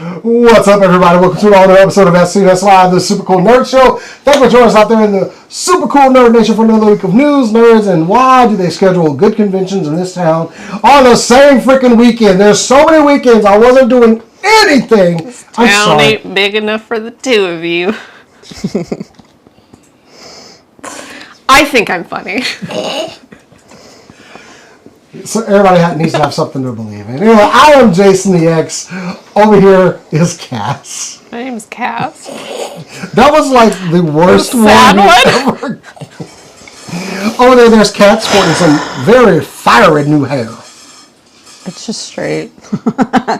What's up, everybody? Welcome to another episode of SCNS Live, the Super Cool Nerd Show. Thanks for joining us out there in the Super Cool Nerd Nation for another week of news, nerds, and why do they schedule good conventions in this town on the same freaking weekend? There's so many weekends I wasn't doing anything. This town ain't big enough for the two of you. I think I'm funny. So everybody needs to have something to believe in. Anyway, I am Jason the X. Over here is Cass. My name's Cass. That was like the worst one ever. Over there's Kat sporting some very fiery new hair. It's just straight.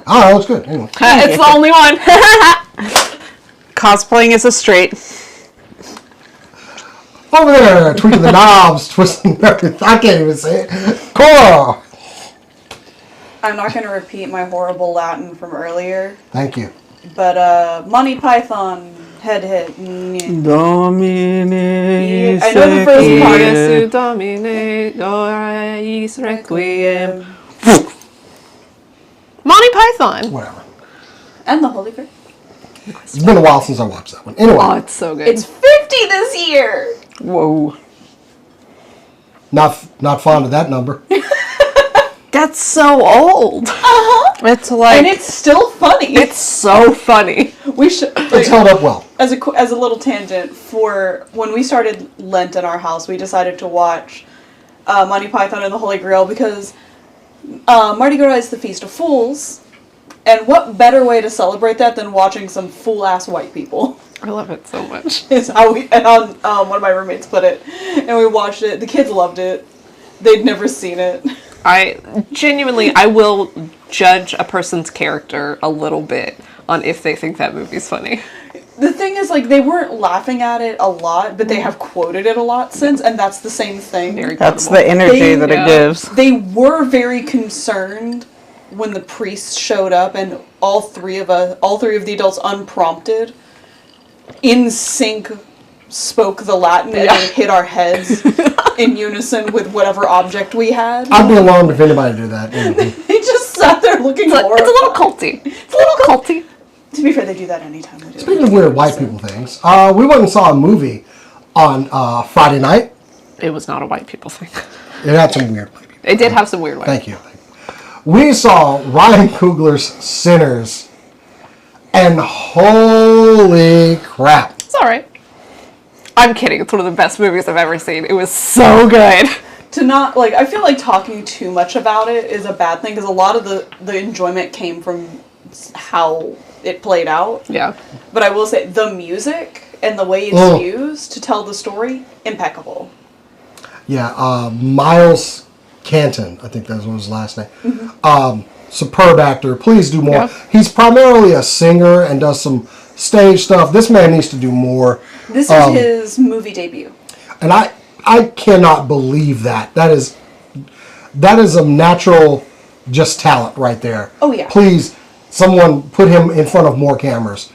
Oh, it's good. Anyway. It's the only one. Cosplaying as a straight. Over there, tweaking the knobs, twisting everything. I can't even say it. Cora! I'm not going to repeat my horrible Latin from earlier. Thank you. But, Monty Python, head. Domine. I know the first part. Jesu Domine, Doris Requiem. Monty Python. Whatever. And the Holy Grail. It's been a while since I watched that one. Anyway. Oh, it's so good. It's 50 this year! Whoa. Not fond of that number. That's so old. Uh-huh. It's like... And it's still funny. It's so funny. We should... It's held up well. As a little tangent, for when we started Lent in our house, we decided to watch Monty Python and the Holy Grail because Mardi Gras is the Feast of Fools. And what better way to celebrate that than watching some fool-ass white people? I love it so much. Is how one of my roommates put it. And we watched it. The kids loved it. They'd never seen it. I will judge a person's character a little bit on if they think that movie's funny. The thing is, like, they weren't laughing at it a lot, but they have quoted it a lot since, and that's the same thing. That's the energy that it gives. They were very concerned when the priest showed up, and all three of the adults, unprompted, in sync, spoke the Latin and it hit our heads in unison with whatever object we had. I'd be alarmed if anybody did that. They just sat there looking horrified. It's a little culty. It's a little culty. To be fair, they do that anytime they do it. Speaking of weird white people things, we went and saw a movie on Friday night. It was not a white people thing. It had some weird white people. It did have some weird white Thank you. We saw Ryan Coogler's Sinners, and holy crap. It's alright. I'm kidding. It's one of the best movies I've ever seen. It was so good. To not, like, I feel like talking too much about it is a bad thing, because a lot of the enjoyment came from how it played out. Yeah. But I will say, the music and the way it's used to tell the story, impeccable. Yeah, Miles Canton, I think that was his last name. Mm-hmm. Superb actor. Please do more. Yeah. He's primarily a singer and does some stage stuff. This man needs to do more. This is his movie debut. And I cannot believe that. That is a natural just talent right there. Oh, yeah. Please, someone put him in front of more cameras.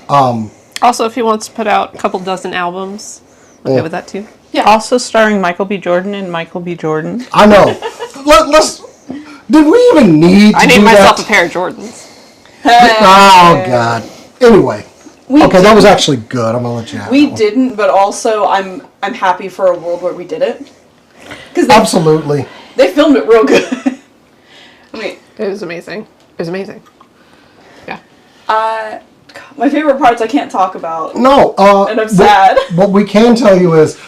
Also, if he wants to put out a couple dozen albums, I'm okay with that too. Yeah. Also starring Michael B. Jordan and Michael B. Jordan. I know. Did we even need to I do named myself that? a pair of Jordans. Oh, God. Anyway. That was actually good. I'm going to let you have We didn't, but also I'm happy for a world where we did it. Absolutely. They filmed it real good. I mean, It was amazing. It was amazing. Yeah. my favorite parts I can't talk about. No. And I'm sad. What we can tell you is,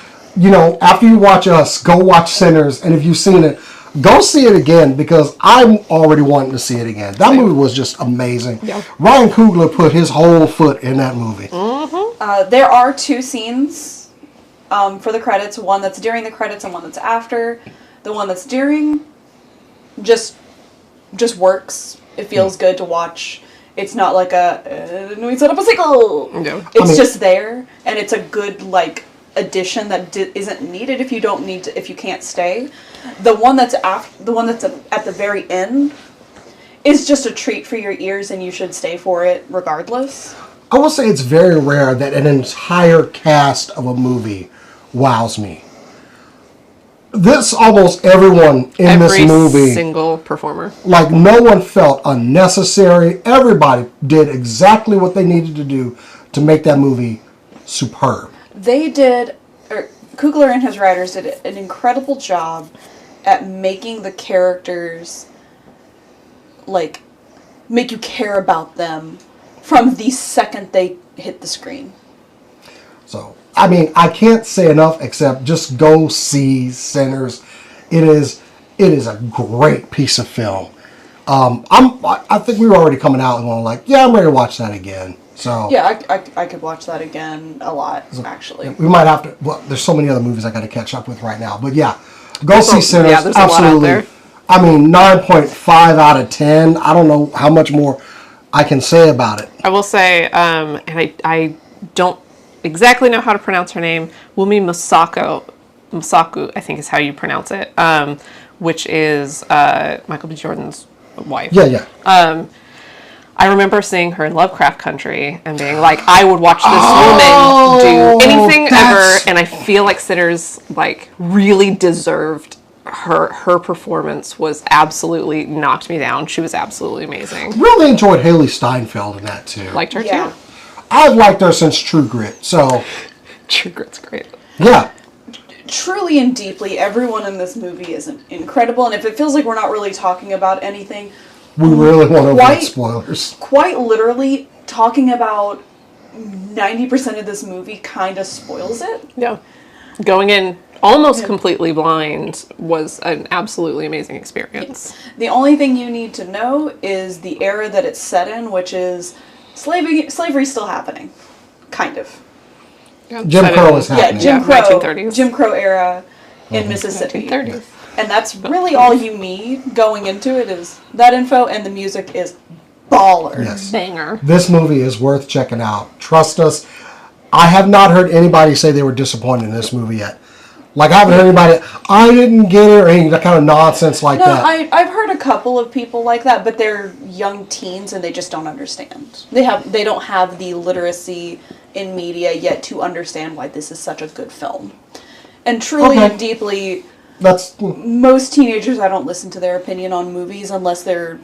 after you watch us, go watch Sinners, and if you've seen it, go see it again, because I'm already wanting to see it again. That movie was just amazing. Yeah. Ryan Coogler put his whole foot in that movie. Mm-hmm. There are two scenes for the credits. One that's during the credits and one that's after. The one that's during just works. It feels good to watch. It's not like we set up a sequel. No. It's just there, and it's a good addition that isn't needed if you can't stay. The one that's at the very end is just a treat for your ears, and you should stay for it regardless. I will say it's very rare that an entire cast of a movie wows me. this almost everyone in this Every movie, single performer. like no one felt unnecessary. Everybody did exactly what they needed to do to make that movie superb. They did, or Coogler and his writers did an incredible job at making the characters, like, make you care about them from the second they hit the screen. So, I mean, I can't say enough except just go see Sinners. It is a great piece of film. I think we were already coming out and going like, yeah, I'm ready to watch that again. So Yeah, I could watch that again a lot, actually. we might have to. Well, there's so many other movies I got to catch up with right now. But yeah, go see Sinners. yeah, there's a lot out there. I mean, 9.5 out of 10. I don't know how much more I can say about it. I will say, and I don't exactly know how to pronounce her name. Wumi Masaku, I think is how you pronounce it, which is Michael B. Jordan's wife. Yeah. I remember seeing her in Lovecraft Country and being like, I would watch this woman do anything ever, and I feel like Sinners like really deserved her performance. Was absolutely knocked me down. She was absolutely amazing. Really enjoyed Haley Steinfeld in that too. Liked her Yeah. too. I've liked her since True Grit. So True Grit's great. yeah. Truly and deeply, everyone in this movie is incredible, and if it feels like we're not really talking about anything, We really want to avoid Quite- spoilers. quite literally, talking about 90% of this movie kind of spoils it. Yeah. Going in almost completely blind was an absolutely amazing experience. The only thing you need to know is the era that it's set in, which is slavery's still happening. Kind of. Jim Crow is Yeah, happening. Jim Crow. 1930s. Jim Crow era in Mississippi. 1930s. And that's really all you need going into it is that info, and the music is baller. Yes. Banger. This movie is worth checking out. Trust us. I have not heard anybody say they were disappointed in this movie yet. Like, I haven't heard anybody, I didn't get it, or any that kind of nonsense like No, that. I've heard a couple of people like that, but they're young teens and they just don't understand. They don't have the literacy in media yet to understand why this is such a good film. And truly Okay. and deeply, That's most teenagers, I don't listen to their opinion on movies unless they're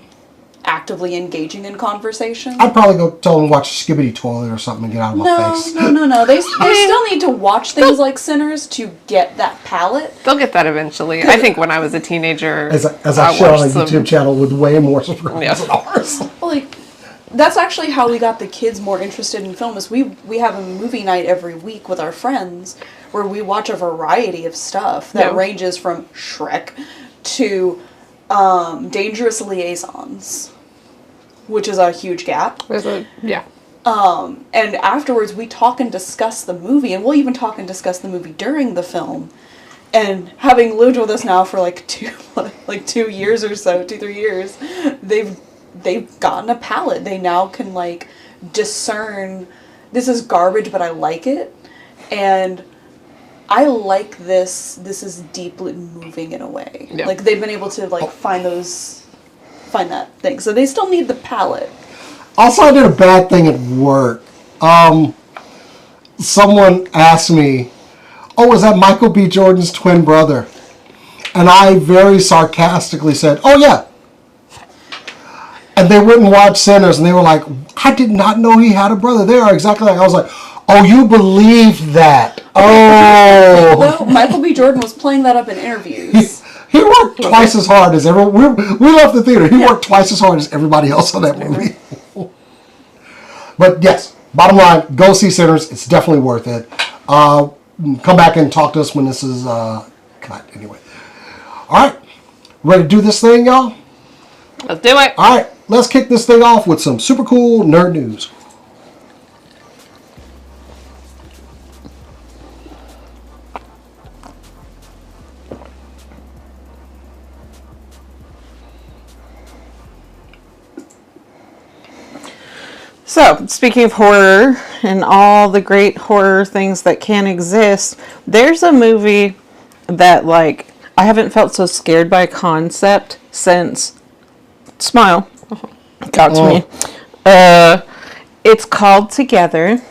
actively engaging in conversation. I'd probably go tell them to watch Skibbity Toilet or something and get out of my face. No. They still need to watch things like Sinners to get that palette. They'll get that eventually. I think when I was a teenager, As I share on a watched some- YouTube channel with way more subscribers Yeah. than ours. Well, like, that's actually how we got the kids more interested in film. Is we have a movie night every week with our friends where we watch a variety of stuff that Yeah. ranges from Shrek to Dangerous Liaisons, which is a huge gap. Yeah. And afterwards, we talk and discuss the movie, and we'll even talk and discuss the movie during the film. And having lived with us now for like 2 years or so, 2-3 years, they've gotten a palette. They now can like discern, this is garbage, but I like it, and I like this. This is deeply moving in a way. Yeah. Like they've been able to like find that thing. So they still need the palette. Also, I did a bad thing at work. Someone asked me, "Oh, is that Michael B. Jordan's twin brother?" And I very sarcastically said, "Oh, yeah." And they wouldn't watch Sinners, and they were like, "I did not know he had a brother." They are exactly like I was like, "Oh, you believe that? Oh." Well, Michael B. Jordan was playing that up in interviews. He worked twice as hard as everyone. We left the theater. He worked twice as hard as everybody else on that movie. But yes, bottom line, go see Sinners. It's definitely worth it. Come back and talk to us when this is cut. Anyway. All right. Ready to do this thing, y'all? Let's do it. All right. Let's kick this thing off with some super cool nerd news. So, speaking of horror and all the great horror things that can exist, there's a movie that, like, I haven't felt so scared by a concept since Smile. Got to me. It's called Together.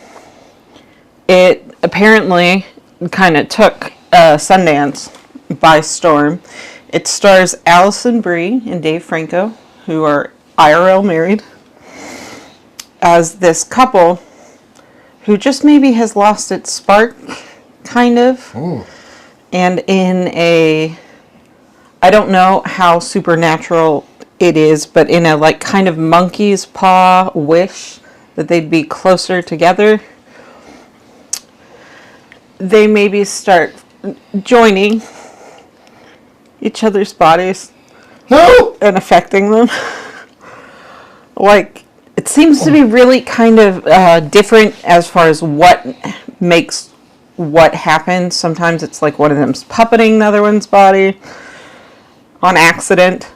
It apparently kind of took Sundance by storm. It stars Allison Brie and Dave Franco, who are IRL married, as this couple who just maybe has lost its spark, kind of. Ooh. And in a, I don't know how supernatural it is, but in a like kind of monkey's paw wish that they'd be closer together, they maybe start joining each other's bodies No! and affecting them. Like, it seems to be really kind of different as far as what makes what happen. Sometimes it's like one of them's puppeting the other one's body on accident.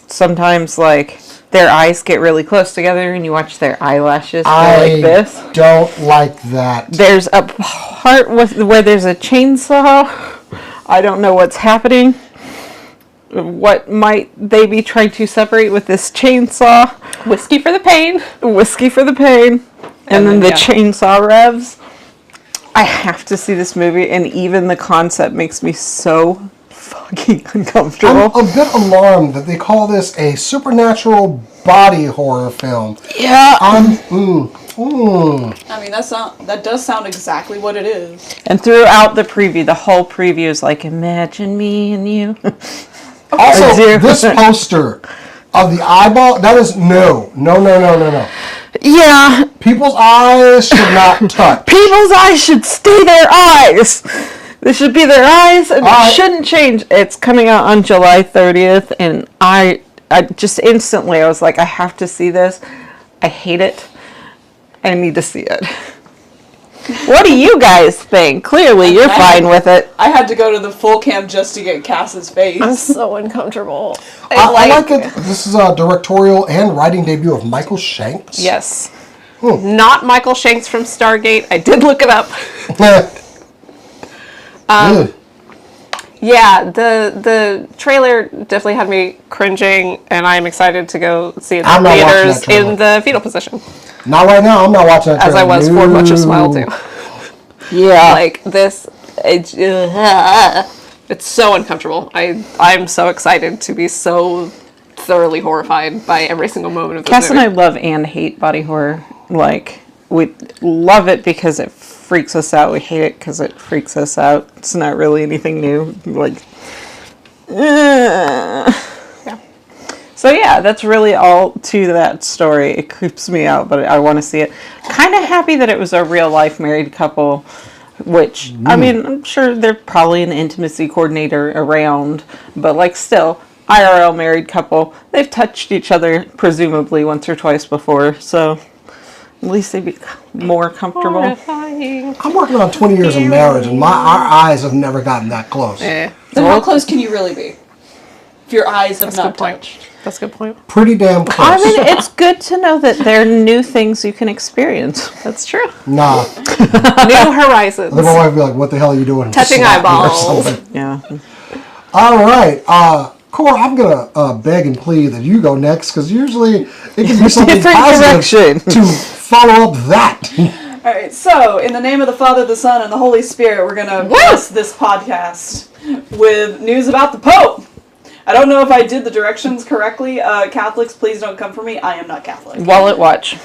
Sometimes, like, their eyes get really close together and you watch their eyelashes go like this. I don't like that. There's a part where there's a chainsaw. I don't know what's happening. What might they be trying to separate with this chainsaw? Whiskey for the pain. Whiskey for the pain. And then the yeah. chainsaw revs. I have to see this movie, and even the concept makes me so fucking uncomfortable. I'm a bit alarmed that they call this a supernatural body horror film. Yeah. I mean, that does sound exactly what it is. And throughout the preview, the whole preview is like, imagine me and you. Also, do. this poster of the eyeball, that is no. Yeah. People's eyes should not touch. People's eyes should stay their eyes. This should be their eyes, and it shouldn't change. It's coming out on July 30th, and I just instantly, I was like, I have to see this. I hate it. I need to see it. What do you guys think? Clearly, you're fine with it. I had to go to the full cam just to get Cass's face. I'm so uncomfortable. I like it. This is a directorial and writing debut of Michael Shanks. Yes. Not Michael Shanks from Stargate. I did look it up. Good. Yeah, the trailer definitely had me cringing, and I'm excited to go see it in I'm the not watching theaters that trailer. in the fetal position, Not right now. I'm not watching that. as I was for much of Smile too. 2. Yeah. Like this, it's so uncomfortable. I'm so excited to be so thoroughly horrified by every single moment of this Cass and movie. I love and hate body horror. Like, we love it because it freaks us out. We hate it because it freaks us out. It's not really anything new. Like, Yeah. So yeah, that's really all to that story. It creeps me out, but I want to see it. Kind of happy that it was a real life married couple, which, I mean, I'm sure they're probably an intimacy coordinator around, but like still, IRL married couple, they've touched each other presumably once or twice before, so at least they'd be more comfortable. Horrifying. I'm working on 20 years of marriage, and our eyes have never gotten that close. Eh, Then how close can you really be? If your eyes have that's a not good point. touched. That's a good point. Pretty damn close. I mean, it's good to know that there are new things you can experience. That's true. Nah. New horizons. Then my wife would be like, what the hell are you doing? Touching Slap me or eyeballs. something. Yeah. All right. Cora, I'm going to beg and plead that you go next, because usually it can be something Different positive direction. to follow up that. All right, so in the name of the Father, the Son, and the Holy Spirit, we're going to bless this podcast with news about the Pope. I don't know if I did the directions correctly. Catholics, please don't come for me. I am not Catholic. Wallet watch.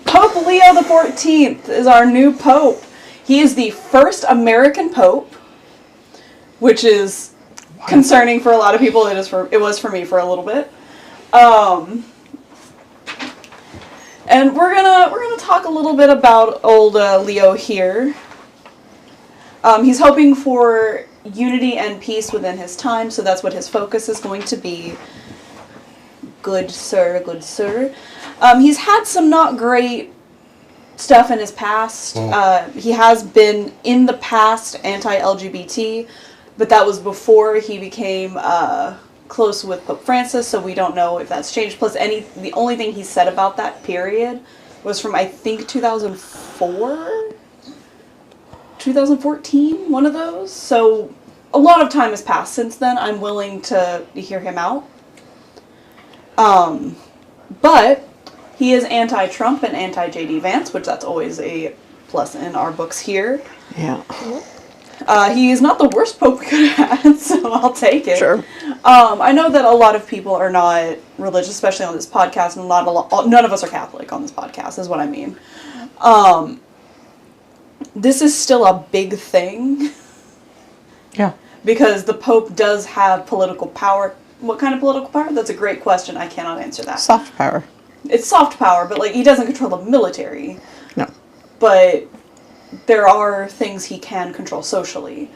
Pope Leo the 14th is our new Pope. He is the first American Pope, which is concerning for a lot of people. It was for me for a little bit. And we're gonna talk a little bit about old Leo here. He's hoping for unity and peace within his time, so that's what his focus is going to be. Good sir, good sir. He's had some not great stuff in his past. He has been, in the past, anti-LGBT, but that was before he became close with Pope Francis, so we don't know if that's changed. Plus, the only thing he said about that period was from, I think, 2004? 2014, one of those. So a lot of time has passed since then. I'm willing to hear him out. But he is anti-Trump and anti-JD Vance, which that's always a plus in our books here. Yeah. He is not the worst Pope we could have had, so I'll take it. Sure. I know that a lot of people are not religious, especially on this podcast, and none of us are Catholic on this podcast, is what I mean. This is still a big thing. Yeah. Because the Pope does have political power. What kind of political power? That's a great question. I cannot answer that. Soft power. It's soft power, but like he doesn't control the military. No. But there are things he can control socially.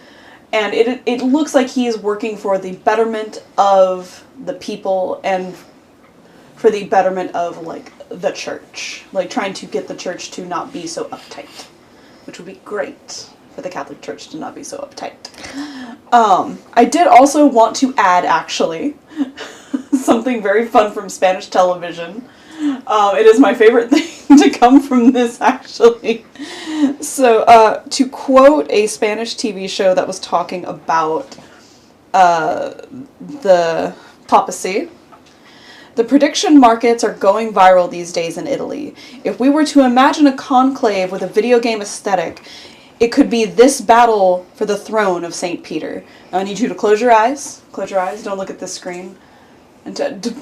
And it looks like he is working for the betterment of the people and for the betterment of, like, the church. Like, trying to get the church to not be so uptight. Which would be great for the Catholic Church to not be so uptight. I did also want to add, actually, something very fun from Spanish television. It is my favorite thing to come from this, actually. So, to quote a Spanish TV show that was talking about the papacy, the prediction markets are going viral these days in Italy. If we were to imagine a conclave with a video game aesthetic, it could be this battle for the throne of St. Peter. Now, I need you to close your eyes. Close your eyes. Don't look at this screen. And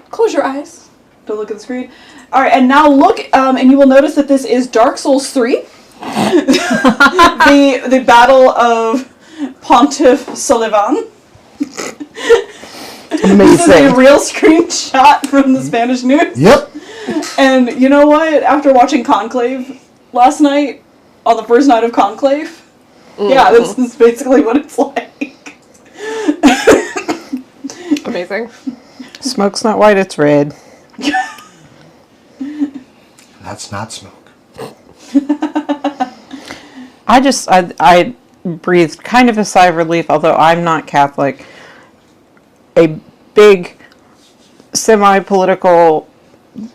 close your eyes. Don't look at the screen. All right, and now look, and you will notice that this is Dark Souls 3. the Battle of Pontiff Sullivan. Amazing. This is a real screenshot from the Spanish news. Yep. And you know what? After watching Conclave last night, on the first night of Conclave, yeah, this is basically what it's like. Amazing. Smoke's not white, it's red. That's not smoke. I breathed kind of a sigh of relief, although I'm not Catholic. A big, semi-political,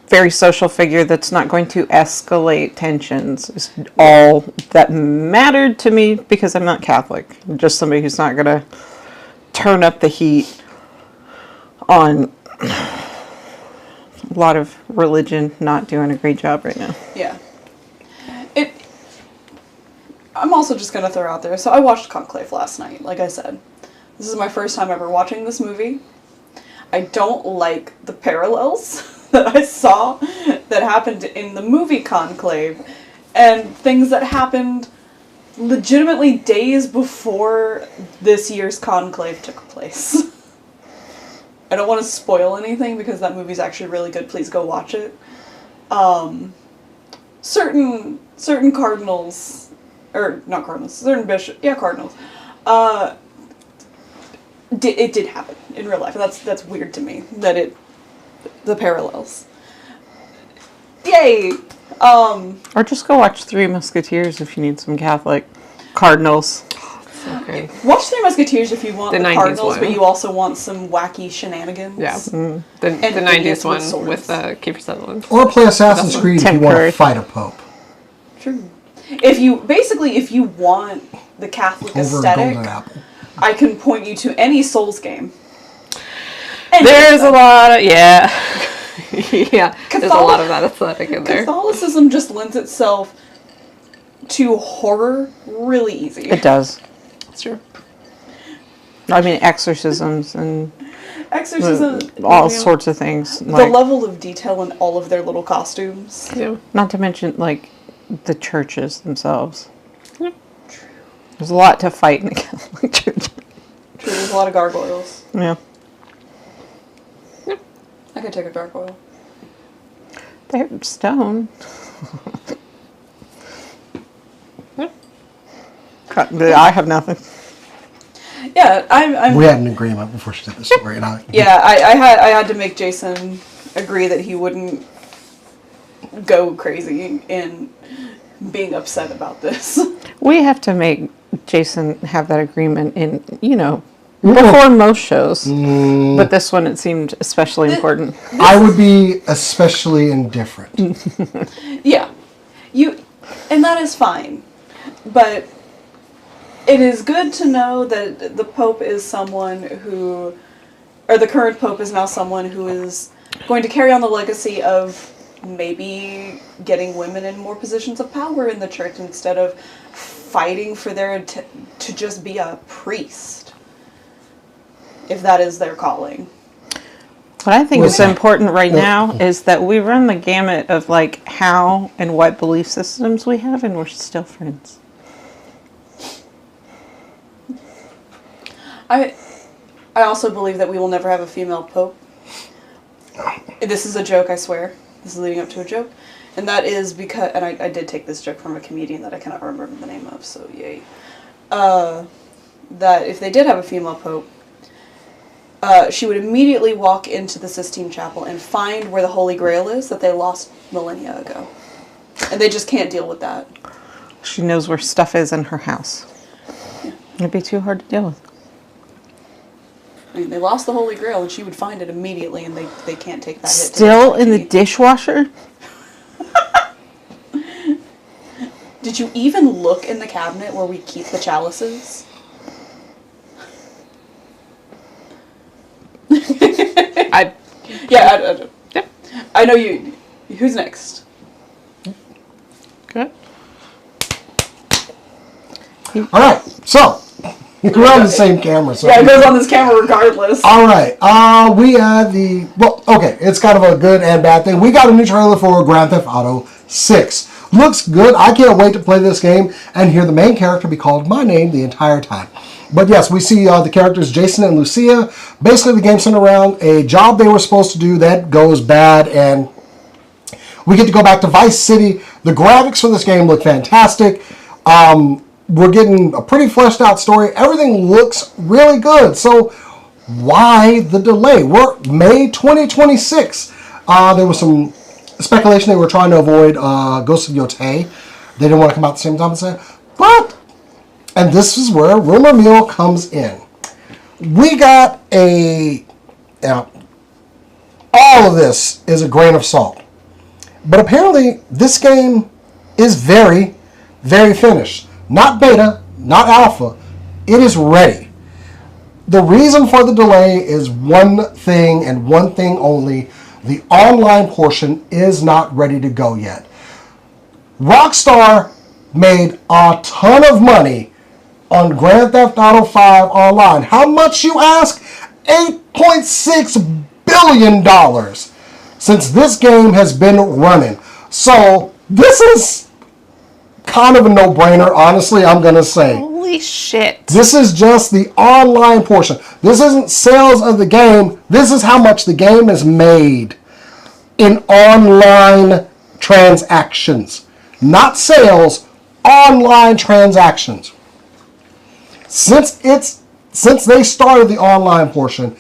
very social figure that's not going to escalate tensions is all that mattered to me because I'm not Catholic. I'm just somebody who's not going to turn up the heat on a lot of religion not doing a great job right now. Yeah. I'm also just going to throw out there, so I watched Conclave last night, like I said. This is my first time ever watching this movie. I don't like the parallels that I saw that happened in the movie Conclave and things that happened legitimately days before this year's Conclave took place. I don't want to spoil anything because that movie's actually really good. Please go watch it. Certain cardinals, or not cardinals, certain bishops, yeah, cardinals, it did happen in real life. And that's weird to me, the parallels. Yay! Or just go watch Three Musketeers if you need some Catholic cardinals. Okay. Watch Three Musketeers if you want the 90s cardinals, one. but you also want some wacky shenanigans. Yeah. The And 90s idiots with one swords. with Kiefer Sutherland. Or play Assassin's Creed if you want to Temporary. fight a pope. True. If you want the Catholic Over a aesthetic, golden apple. I can point you to any Souls game. There's a lot of, yeah. Yeah, there's a lot of that aesthetic in there. Catholicism just lends itself to horror really easy. It does. That's true. I mean, exorcisms and Exorcism, all you know, sorts of things. The Like, level of detail in all of their little costumes. Yeah. not to mention, like, the churches themselves. There's a lot to fight in the Catholic Church. True, there's a lot of gargoyles. Yeah. I could take a gargoyle. They're stone. I have nothing. Yeah, I'm. We had an agreement before she did the story. And I I had to make Jason agree that he wouldn't go crazy in being upset about this. We have to make Jason have that agreement in, before most shows. But this one, it seemed especially important. I would be especially indifferent. Yeah, and that is fine, but it is good to know that the Pope is someone who, or the current Pope is now someone who is going to carry on the legacy of maybe getting women in more positions of power in the church instead of fighting for to just be a priest, if that is their calling. What I think is important right now is that we run the gamut of like how and what belief systems we have, and we're still friends. I also believe that we will never have a female pope. This is a joke, I swear. This is leading up to a joke. And that is because, and I did take this joke from a comedian that I cannot remember the name of, so yay. That if they did have a female pope, she would immediately walk into the Sistine Chapel and find where the Holy Grail is that they lost millennia ago. And they just can't deal with that. She knows where stuff is in her house. Yeah. It'd be too hard to deal with. I mean, they lost the Holy Grail and she would find it immediately and they can't take that hit. Still in the dishwasher? Did you even look in the cabinet where we keep the chalices? I know you. Who's next? Good. All right, so we're on the same camera. So yeah, it goes on this camera regardless. All right, we had it's kind of a good and bad thing. We got a new trailer for Grand Theft Auto 6. Looks good. I can't wait to play this game and hear the main character be called my name the entire time. But yes, we see the characters Jason and Lucia. Basically, the game's centered around a job they were supposed to do that goes bad, and we get to go back to Vice City. The graphics for this game look fantastic. We're getting a pretty fleshed out story. Everything looks really good. So why the delay? We're May 2026. There was some speculation they were trying to avoid Ghost of Yotei. They didn't want to come out at the same time and say, but, and this is where rumor mill comes in. We got now, all of this is a grain of salt. But apparently, this game is very, very finished. Not beta, not alpha. It is ready. The reason for the delay is one thing and one thing only. The online portion is not ready to go yet. Rockstar made a ton of money on Grand Theft Auto 5 online. How much, you ask? $8.6 billion since this game has been running. So this is kind of a no-brainer, honestly, I'm going to say. Holy shit. This is just the online portion. This isn't sales of the game. This is how much the game is made in online transactions. Not sales, online transactions. Since they started the online portion,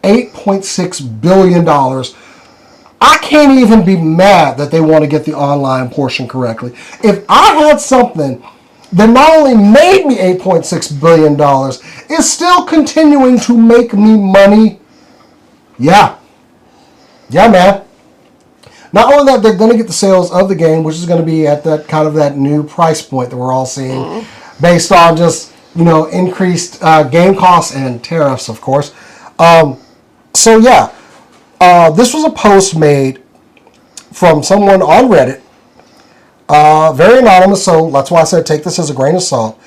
$8.6 billion. I can't even be mad that they want to get the online portion correctly. If I had something that not only made me $8.6 billion, is still continuing to make me money, yeah, man. Not only that, they're going to get the sales of the game, which is going to be at that kind of that new price point that we're all seeing, based on just increased game costs and tariffs, of course. So yeah, this was a post made from someone on Reddit, very anonymous. So that's why I said take this as a grain of salt.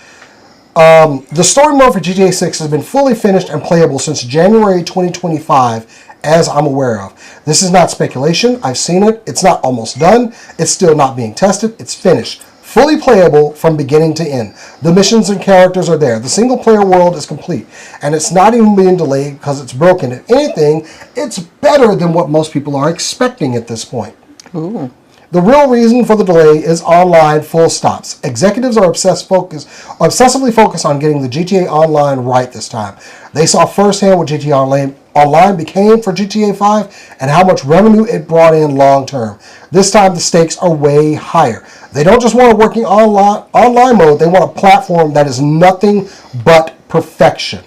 The story mode for GTA 6 has been fully finished and playable since January 2025. As I'm aware of. This is not speculation. I've seen it. It's not almost done. It's still not being tested. It's finished. Fully playable from beginning to end. The missions and characters are there. The single player world is complete. And it's not even being delayed because it's broken. If anything, it's better than what most people are expecting at this point. Ooh. The real reason for the delay is online full stops. Executives are obsessively focused on getting the GTA Online right this time. They saw firsthand what GTA Online became for GTA 5 and how much revenue it brought in long term. This time the stakes are way higher. They don't just want a working online mode, they want a platform that is nothing but perfection.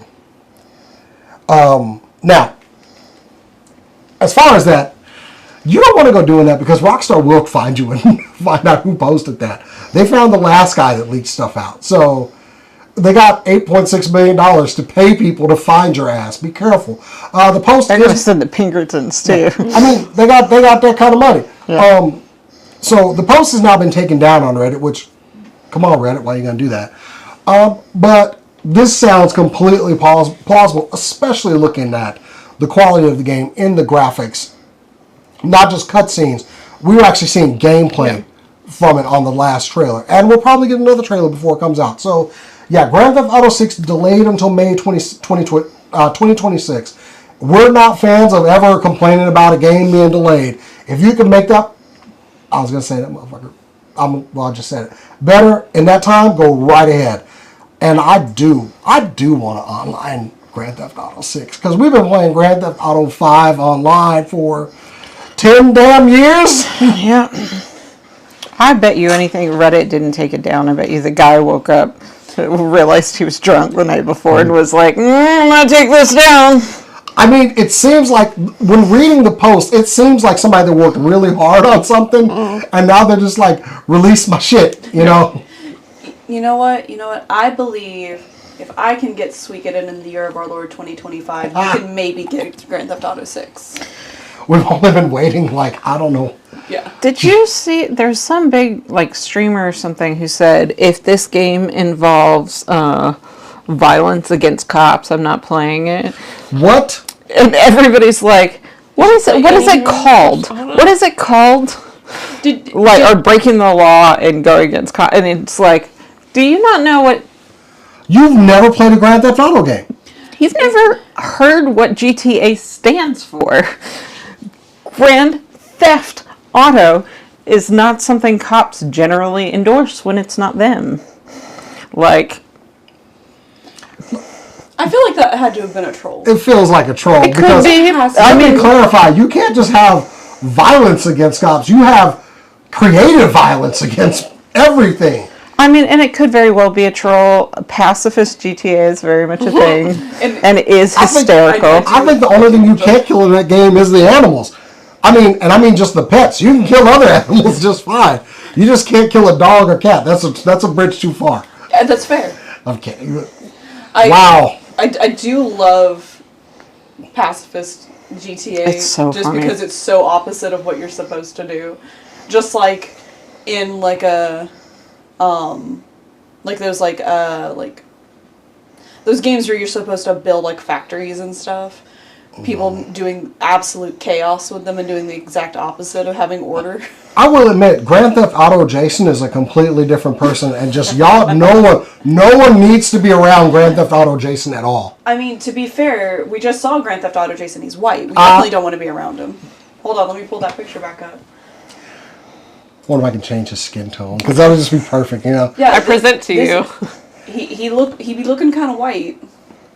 Now, as far as that, you don't want to go doing that because Rockstar will find you and find out who posted that. They found the last guy that leaked stuff out. So they got $8.6 million to pay people to find your ass. Be careful. The post They're going to send the Pinkertons too. I mean, they got that kind of money. So the post has now been taken down on Reddit, which, come on Reddit, why are you going to do that? But this sounds completely plausible, especially looking at the quality of the game in the graphics, not just cutscenes. We were actually seeing gameplay from it on the last trailer, and we'll probably get another trailer before it comes out. So, yeah, Grand Theft Auto 6 delayed until May 2026. We're not fans of ever complaining about a game being delayed. If you can make that, I was going to say that, motherfucker. I just said it. Better in that time, go right ahead. And I do want to online Grand Theft Auto 6, because we've been playing Grand Theft Auto 5 online for 10 damn years. Yeah. I bet you anything Reddit didn't take it down. I bet you the guy woke up, realized he was drunk the night before, and was like, I'm going to take this down. I mean, it seems like, when reading the post, it seems like somebody that worked really hard on something, and now they're just like, release my shit, you know? You know what? I believe if I can get Suikoden in the Year of Our Lord 2025, you can maybe get Grand Theft Auto 6. We've only been waiting, like, I don't know. Yeah. Did you see, there's some big, like, streamer or something who said, if this game involves violence against cops, I'm not playing it. What? And everybody's like, what is it? What is it called? What is it called? Or breaking the law and going against cops. And it's like, do you not know what... You've never played a Grand Theft Auto game. You've never heard what GTA stands for. Grand Theft Auto is not something cops generally endorse when it's not them. Like... I feel like that had to have been a troll. It feels like a troll. It could be. Let me clarify. You can't just have violence against cops. You have creative violence against everything. I mean, and it could very well be a troll. Pacifist GTA is very much a thing. and it is hysterical. I think the only thing you can't kill in that game is the animals. I mean just the pets. You can kill other animals just fine. You just can't kill a dog or cat. That's a bridge too far. Yeah, that's fair. I'm kidding. Wow. I do love pacifist GTA. It's so just funny. because it's so opposite of what you're supposed to do. Just like in like a like those those games where you're supposed to build like factories and stuff. People doing absolute chaos with them and doing the exact opposite of having order. I will admit, Grand Theft Auto Jason is a completely different person, and just no one needs to be around Grand Theft Auto Jason at all. I mean, to be fair, we just saw Grand Theft Auto Jason. He's white. We definitely don't want to be around him. Hold on, let me pull that picture back up. I wonder if I can change his skin tone, because that would just be perfect, you know? Yeah, I present to you. He'd be looking kind of white.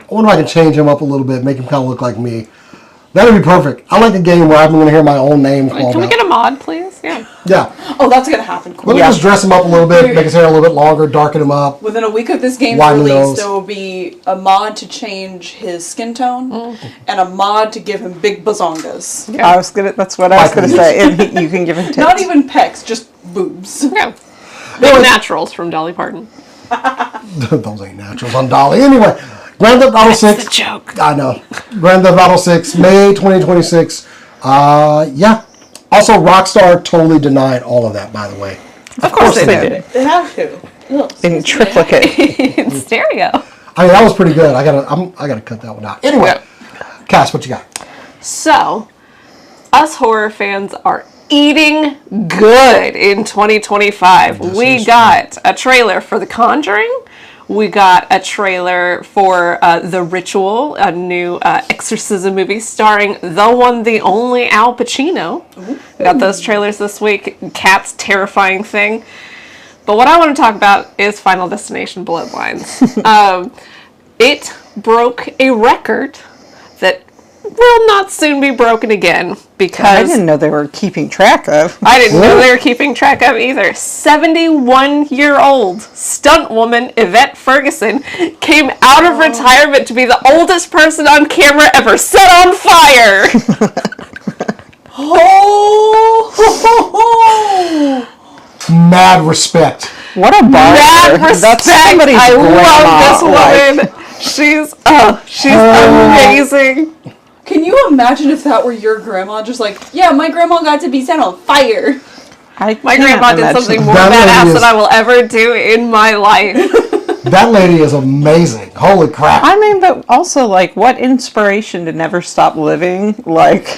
I wonder if I can change him up a little bit, make him kind of look like me. That'd be perfect. I like a game where I'm going to hear my own name called Can we out. get a mod, please? Yeah. Yeah. Oh, that's gonna happen. Cool. Let me just dress him up a little bit, make his hair a little bit longer, darken him up. Within a week of this game's Widen release, nose. there will be a mod to change his skin tone and a mod to give him big bazongas. Yeah. That's what I was gonna say. And you can give him tips. Not even pecs, just boobs. Yeah. Big naturals from Dolly Parton. Those ain't naturals on Dolly. Anyway, Grand Theft Auto 6. That's a joke. I know. Grand Theft Auto 6, May 2026. Yeah. Also, Rockstar totally denied all of that, by the way. Of course they did. They have to. Ugh, In triplicate. In stereo. I mean, that was pretty good. I gotta cut that one out. Anyway, Cass, what you got? So, us horror fans are eating good in 2025. We got a trailer for The Conjuring. We got a trailer for The Ritual, a new exorcism movie starring the one, the only Al Pacino. We got those trailers this week. Cat's terrifying thing. But what I want to talk about is Final Destination Bloodlines. It broke a record that will not soon be broken again because I didn't know they were keeping track of. I didn't know they were keeping track of either. 71-year-old stunt woman Yvette Ferguson came out of retirement to be the oldest person on camera ever set on fire. Mad respect. What a bar. Mad respect. That's somebody's I love this grandma, woman. She's amazing. Can Can you imagine if that were your grandma? Just like, yeah, my grandma got to be set on fire. My grandma did something more badass than I will ever do in my life. That lady is amazing. Holy crap. I mean, but also, like, what inspiration to never stop living? Like,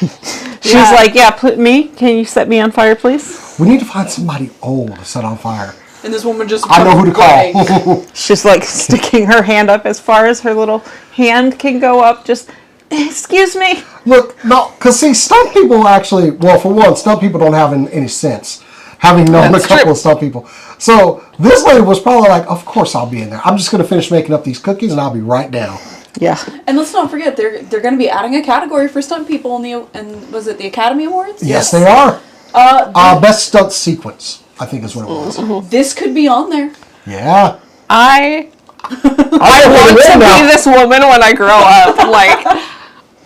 she's like, yeah, can you set me on fire, please? We need to find somebody old to set on fire. And this woman just... I know who to call. She's, like, sticking her hand up as far as her little hand can go up. Just, excuse me. Look, no, because see, stunt people actually, well, for one, stunt people don't have any sense. Having known a couple of stunt people. So this lady was probably like, of course I'll be in there. I'm just going to finish making up these cookies and I'll be right down. Yeah. And let's not forget, they're going to be adding a category for stunt people in was it the Academy Awards? Yes, they are. Best stunt sequence, I think is what it was. Mm-hmm. This could be on there. Yeah. I want to be this woman when I grow up. Like,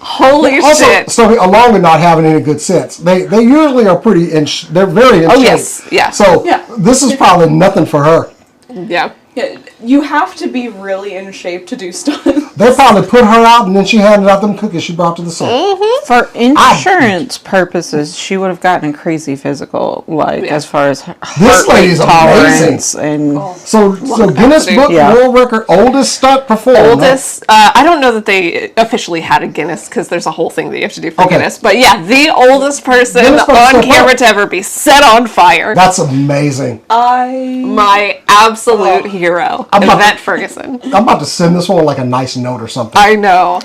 holy shit. So along with not having any good sense, they usually are pretty they're very in shape. Yes, yeah. So this is probably nothing for her. Yeah. Yeah, you have to be really in shape to do stunts. They probably put her out and then she handed out them cookies she brought to the set. Mm-hmm. For insurance purposes, she would have gotten a crazy physical, like, as far as This lady's tolerance amazing. and... So Guinness Book World Record, oldest stunt performed. Oldest, I don't know that they officially had a Guinness because there's a whole thing that you have to do for Guinness. But yeah, the oldest person on camera to ever be set on fire. That's amazing. My absolute hero, Yvette Ferguson. I'm about to send this one like a nice note or something. I know.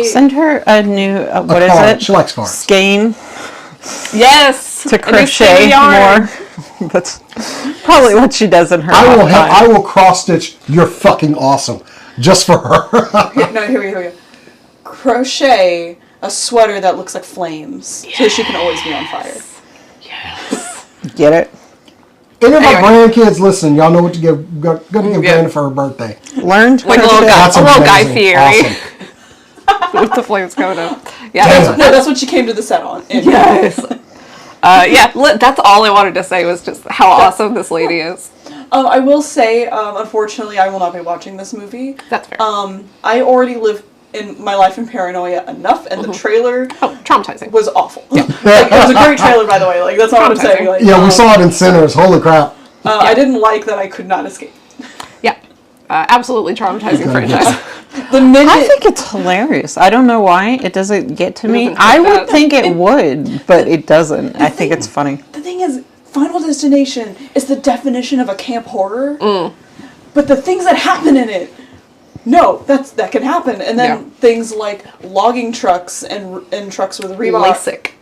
Send her a new, what is it? She likes cards. Skein. Yes. To crochet more. That's probably what she does in her I will cross stitch "You're fucking awesome" just for her. No, here we go. Crochet a sweater that looks like flames, so she can always be on fire. Yes. Get it? Any of my grandkids listen, y'all know what to give. Gonna give Brandon for her birthday. Learned like a little Guy Fieri. Awesome. With the flames coming up. Yeah. That's what she came to the set on. Yes. That's all I wanted to say was just how awesome this lady is. I will say, unfortunately, I will not be watching this movie. That's fair. I already live in my life in paranoia enough, and the trailer traumatizing was awful. Yeah. Like, it was a great trailer, by the way. Like, that's not what I'm saying. Like, yeah, we saw it in Sinners. Holy crap! I didn't like that I could not escape. Yeah, absolutely traumatizing franchise. I think it's hilarious. I don't know why it doesn't get to me. I would think it would, but it doesn't. I think it's funny. The thing is, Final Destination is the definition of a camp horror, but the things that happen in it. No, that can happen, and then things like logging trucks and trucks with rebar LASIK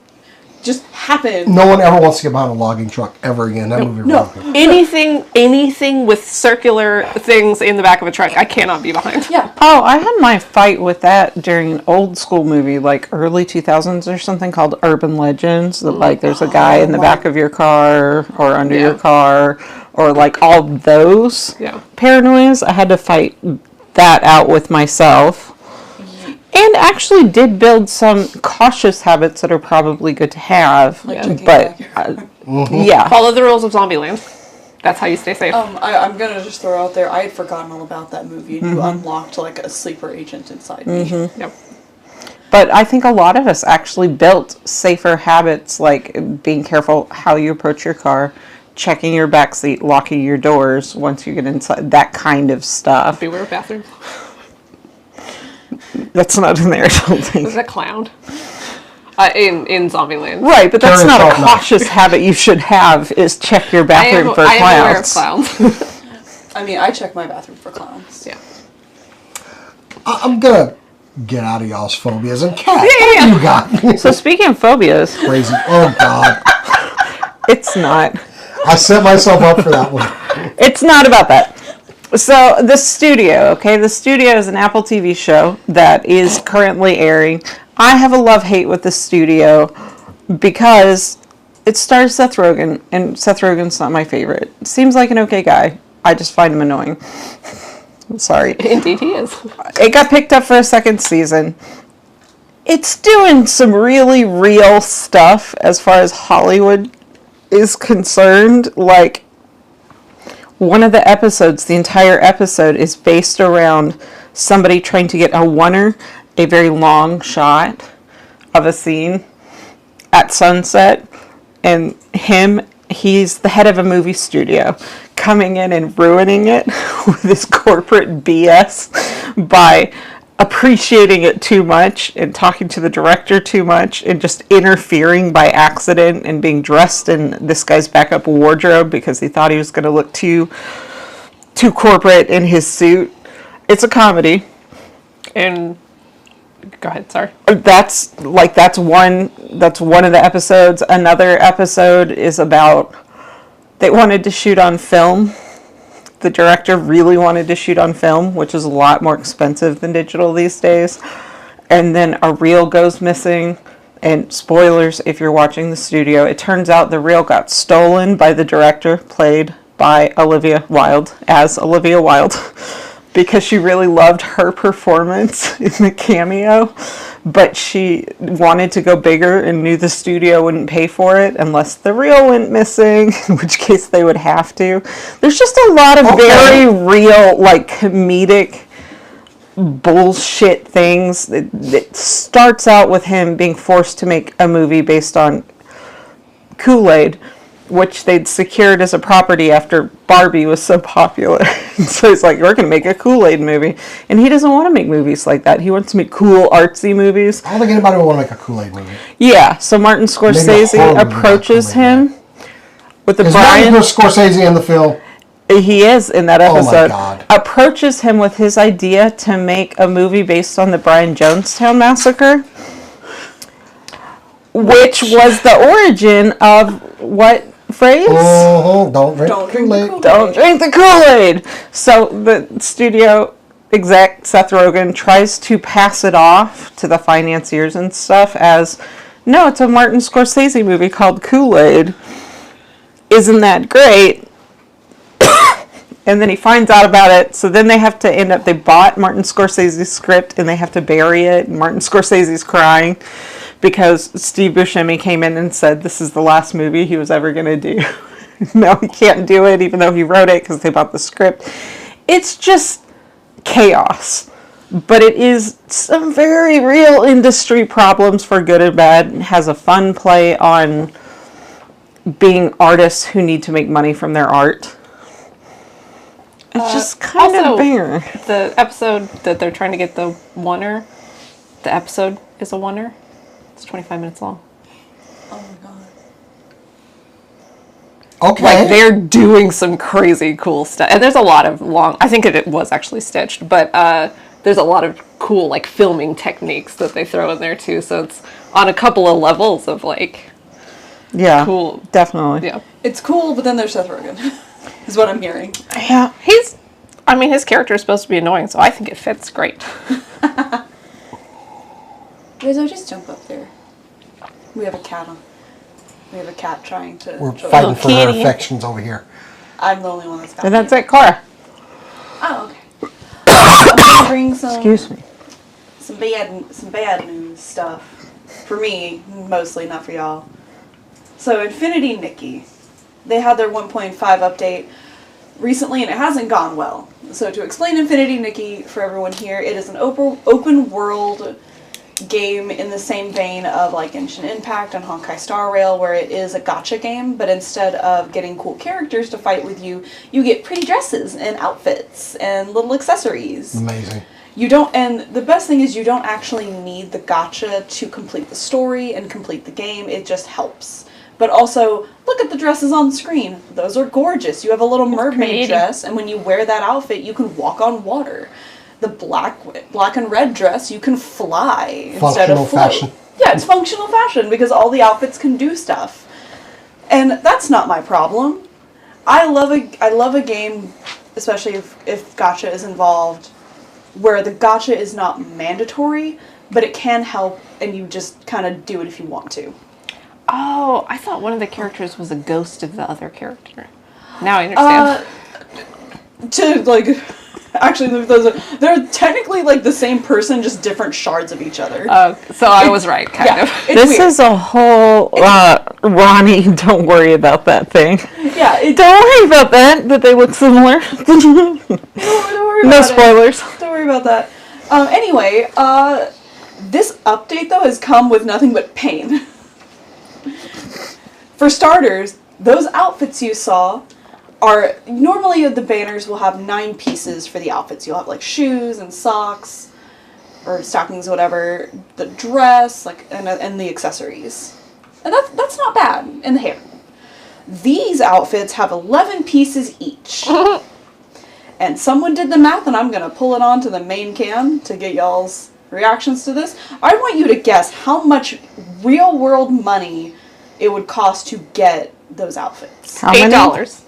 just happen. No one ever wants to get behind a logging truck ever again. That movie. No. Anything with circular things in the back of a truck, I cannot be behind. Yeah. Oh, I had my fight with that during an old school movie, like early 2000s or something, called Urban Legends. That like there's a guy in the back of your car or under your car, or like all those paranoias. I had to fight that out with myself, and actually did build some cautious habits that are probably good to have. But follow the rules of Zombieland. That's how you stay safe. I'm gonna just throw out there, I had forgotten all about that movie. You unlocked like a sleeper agent inside me. Yep. But I think a lot of us actually built safer habits, like being careful how you approach your car, checking your backseat, locking your doors once you get inside, that kind of stuff. Beware of bathrooms. That's not in there, I don't think. There's a clown. In Zombieland. Right, but that's not a cautious habit you should have, is check your bathroom for clowns. I am aware of clowns. I mean, I check my bathroom for clowns. Yeah. I'm gonna get out of y'all's phobias. And Kat, what do you got? So speaking of phobias. Crazy. Oh, God. It's not. I set myself up for that one. It's not about that. So, The Studio, The Studio is an Apple TV show that is currently airing. I have a love-hate with The Studio because it stars Seth Rogen, and Seth Rogen's not my favorite. Seems like an okay guy. I just find him annoying. I'm sorry. Indeed he is. It got picked up for a second season. It's doing some really real stuff as far as Hollywood is concerned. Like, one of the episodes, the entire episode, is based around somebody trying to get a very long shot of a scene at sunset, and he's the head of a movie studio, coming in and ruining it with his corporate BS by appreciating it too much and talking to the director too much and just interfering by accident and being dressed in this guy's backup wardrobe because he thought he was going to look too corporate in his suit. It's a comedy. And go ahead, sorry. That's one of the episodes. Another episode is about they wanted to shoot on film. The director really wanted to shoot on film, which is a lot more expensive than digital these days. And then a reel goes missing. And spoilers, if you're watching the studio, it turns out the reel got stolen by the director, played by Olivia Wilde, because she really loved her performance in the cameo, but she wanted to go bigger and knew the studio wouldn't pay for it unless the reel went missing, in which case they would have to. There's just a lot of very real, like, comedic bullshit things. It starts out with him being forced to make a movie based on Kool-Aid, which they'd secured as a property after Barbie was so popular. So he's like, we're going to make a Kool-Aid movie. And he doesn't want to make movies like that. He wants to make cool, artsy movies. I don't think anybody would want to make a Kool-Aid movie. Yeah, so Martin Scorsese approaches him with the Martin Scorsese in the film? He is in that episode. Oh my God. Approaches him with his idea to make a movie based on the Brian Jonestown Massacre, which was the origin of what phrase? Don't drink the Kool-Aid. Don't drink the Kool-Aid. So the studio exec, Seth Rogen, tries to pass it off to the financiers and stuff as, no, it's a Martin Scorsese movie called Kool-Aid. Isn't that great? And then he finds out about it, so then they have to they bought Martin Scorsese's script and they have to bury it, and Martin Scorsese's crying because Steve Buscemi came in and said this is the last movie he was ever going to do. No, he can't do it, even though he wrote it because they bought the script. It's just chaos. But it is some very real industry problems for good and bad. It has a fun play on being artists who need to make money from their art. It's just kind of bare. The episode that they're trying to get the oneer, the episode is a oneer. It's 25 minutes long. Oh my god. Okay. Like, they're doing some crazy cool stuff. And there's a lot of I think it was actually stitched, but there's a lot of cool, like, filming techniques that they throw in there, too. So it's on a couple of levels of, like, yeah, cool. Definitely. Yeah. It's cool, but then there's Seth Rogen, is what I'm hearing. Yeah. His character is supposed to be annoying, so I think it fits great. Rizzo, just jump up there. We have a cat on. We have a cat trying to... We're fighting for her affections over here. I'm the only one that's got And that's it, Cora. Oh, okay. I'm gonna bring some... Excuse me. Some bad news stuff. For me, mostly, not for y'all. So, Infinity Nikki. They had their 1.5 update recently, and it hasn't gone well. So, to explain Infinity Nikki for everyone here, it is an open world game in the same vein of like Genshin Impact and Honkai Star Rail, where it is a gacha game, but instead of getting cool characters to fight with you, you get pretty dresses and outfits and little accessories. Amazing. And the best thing is you don't actually need the gacha to complete the story and complete the game, it just helps. But also, look at the dresses on screen. Those are gorgeous. You have a little mermaid dress, and when you wear that outfit, you can walk on water. The black and red dress, you can fly instead of float. Fashion. Yeah, it's functional fashion because all the outfits can do stuff. And that's not my problem. I love a game, especially if gacha is involved, where the gacha is not mandatory, but it can help and you just kind of do it if you want to. Oh, I thought one of the characters was a ghost of the other character. Now I understand. Actually, they're technically like the same person, just different shards of each other. So I was right, kind of. This weird. is a whole Ronnie, don't worry about that thing. Yeah, Don't worry about that they look similar. don't worry about No spoilers. Don't worry about that. Anyway, This update, though, has come with nothing but pain. For starters, those outfits you saw are... Normally, the banners will have 9 pieces for the outfits. You'll have, like, shoes and socks, or stockings, whatever, the dress, like, and the accessories. And that's not bad, and the hair. These outfits have 11 pieces each. And someone did the math, and I'm going to pull it onto the main cam to get y'all's reactions to this. I want you to guess how much real-world money it would cost to get those outfits. How many? $8.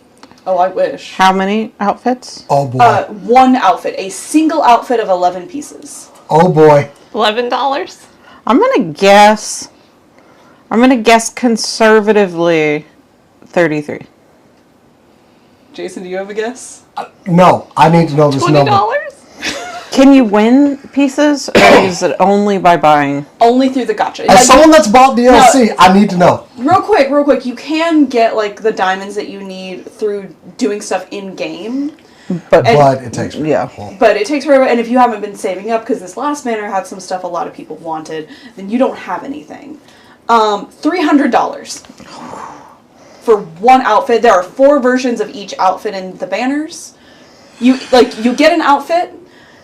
Oh, I wish. How many outfits? Oh boy. One outfit. A single outfit of 11 pieces. Oh boy. $11. I'm gonna guess conservatively 33. Jason, do you have a guess? No, I need to know this number. $20? Can you win pieces, or is it only by buying? Only through the gacha. As someone that's bought DLC, I need to know. Real quick. You can get, like, the diamonds that you need through doing stuff in-game. But But it takes yeah. But it takes forever, and if you haven't been saving up, because this last banner had some stuff a lot of people wanted, then you don't have anything. $300 for one outfit. There are 4 versions of each outfit in the banners. You get an outfit,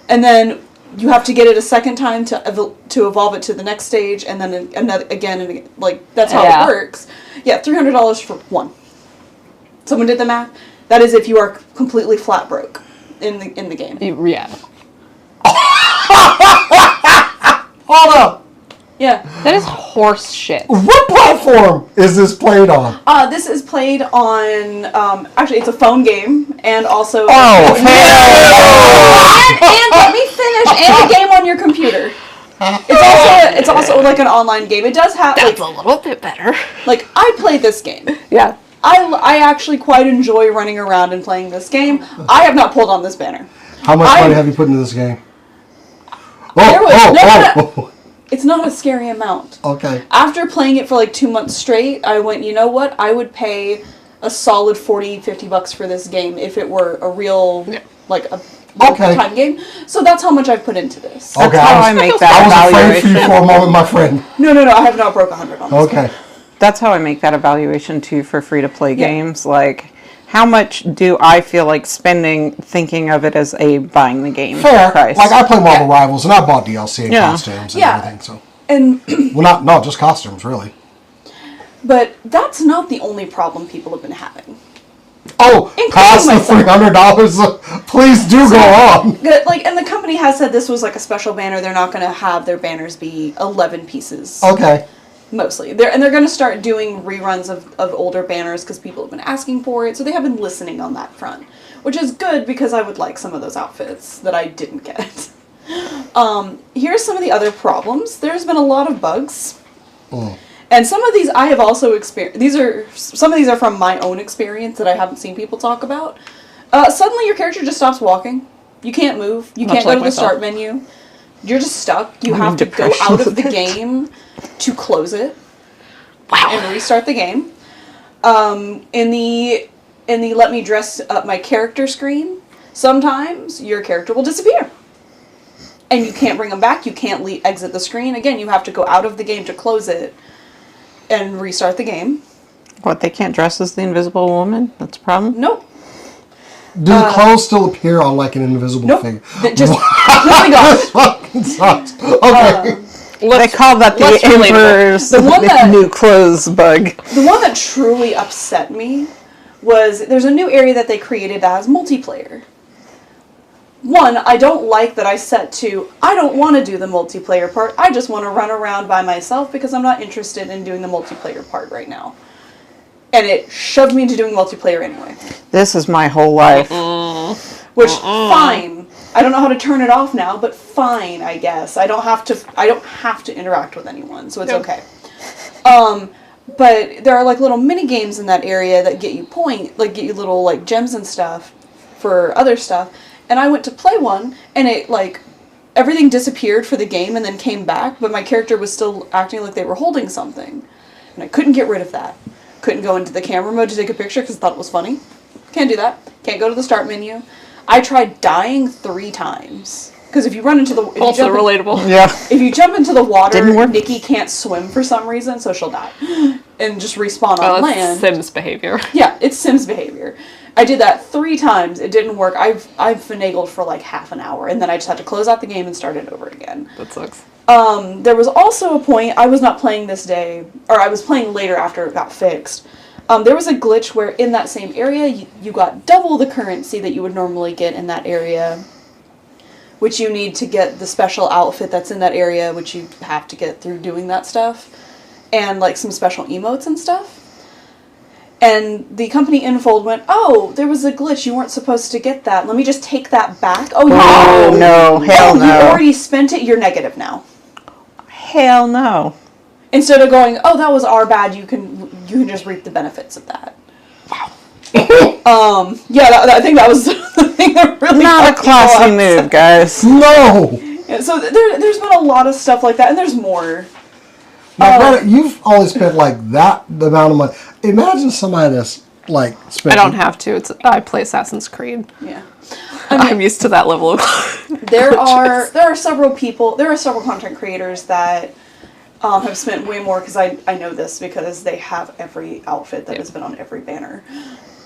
and then you have to get it a second time to evolve it to the next stage, and then another again and again. Like, that's how it works. Yeah, $300 for one. Someone did the math. That is if you are completely flat broke in the game. Yeah. Hold up. Yeah. That is horse shit. What platform is this played on? This is played on, actually, it's a phone game, and also... Oh, and let me finish, and a game on your computer. It's also like an online game. It does have, That's a little bit better. like, I played this game. Yeah. I actually quite enjoy running around and playing this game. I have not pulled on this banner. How much money have you put into this game? It's not a scary amount. Okay. After playing it for like 2 months straight, I went, you know what? I would pay a solid $40-$50 for this game if it were a real, like a time game. So that's how much I've put into this. That's how I make that I was afraid for you evaluation. for a moment, my friend. No, I have not broke 100 on this. Okay. That's how I make that evaluation too for free-to-play games. Like, how much do I feel like spending thinking of it as a buying the game Fair. price? Like, I play Marvel Rivals, and I bought DLC and Yeah. costumes and everything. So, And well, not just costumes, really. but that's not the only problem people have been having. Oh, cost the $300. Please do go on. Like, and the company has said this was like a special banner. They're not going to have their banners be 11 pieces. Okay. Mostly. They're going to start doing reruns of older banners because people have been asking for it. So they have been listening on that front, which is good because I would like some of those outfits that I didn't get. Here's some of the other problems. There's been a lot of bugs. And some of these I have also experienced. Some of these are from my own experience that I haven't seen people talk about. Suddenly your character just stops walking. You can't move. You can't go to the start menu. You're just stuck. You have to go out of the game to close it. Wow. And restart the game. In the let me dress up my character screen, sometimes your character will disappear. And you can't bring them back. You can't exit the screen. Again, you have to go out of the game to close it and restart the game. What, they can't dress as the Invisible Woman? That's a problem? Nope. Do the clothes still appear on like an invisible figure? Just completely gone. This fucking sucks. Okay. They call that the Emperor's new clothes bug. The one that truly upset me was there's a new area that they created that has multiplayer. One, I don't like that I set to, I don't want to do the multiplayer part. I just want to run around by myself because I'm not interested in doing the multiplayer part right now. And it shoved me into doing multiplayer anyway. This is my whole life. Which, fine. I don't know how to turn it off now, but fine, I guess. I don't have to interact with anyone, so it's okay. But there are like little mini games in that area that get you get you little like gems and stuff for other stuff. And I went to play one, and it like everything disappeared for the game and then came back, but my character was still acting like they were holding something. And I couldn't get rid of that. Couldn't go into the camera mode to take a picture because I thought it was funny. Can't do that. Can't go to the start menu. I tried dying 3 times Because if you run into the Also relatable. Yeah. if you jump into the water, Didn't work. Nikki can't swim for some reason, so she'll die and just respawn on Well, land. it's Sims behavior. Yeah, it's Sims behavior. I did that 3 times. It didn't work. I've finagled for like half an hour, and then I just had to close out the game and start it over again. That sucks. There was also a point, I was not playing this day, or I was playing later after it got fixed. There was a glitch where in that same area, you got double the currency that you would normally get in that area, which you need to get the special outfit that's in that area, which you have to get through doing that stuff, and like some special emotes and stuff. And the company Infold went, oh, there was a glitch, you weren't supposed to get that. Let me just take that back. Oh, No, hell no. You already spent it, you're negative now. Hell no. Instead of going, oh, that was our bad, you can just reap the benefits of that. Wow. Yeah, I think that was the thing that really Not a fucked people classy up. move, guys. No! Yeah, so there's been a lot of stuff like that, and there's more. Now, granted, you've only spent like that amount of money. Imagine somebody that's like spent. I don't have to. I play Assassin's Creed. Yeah. I'm used to that level of There are several content creators that have spent way more, because I know this because they have every outfit that has been on every banner.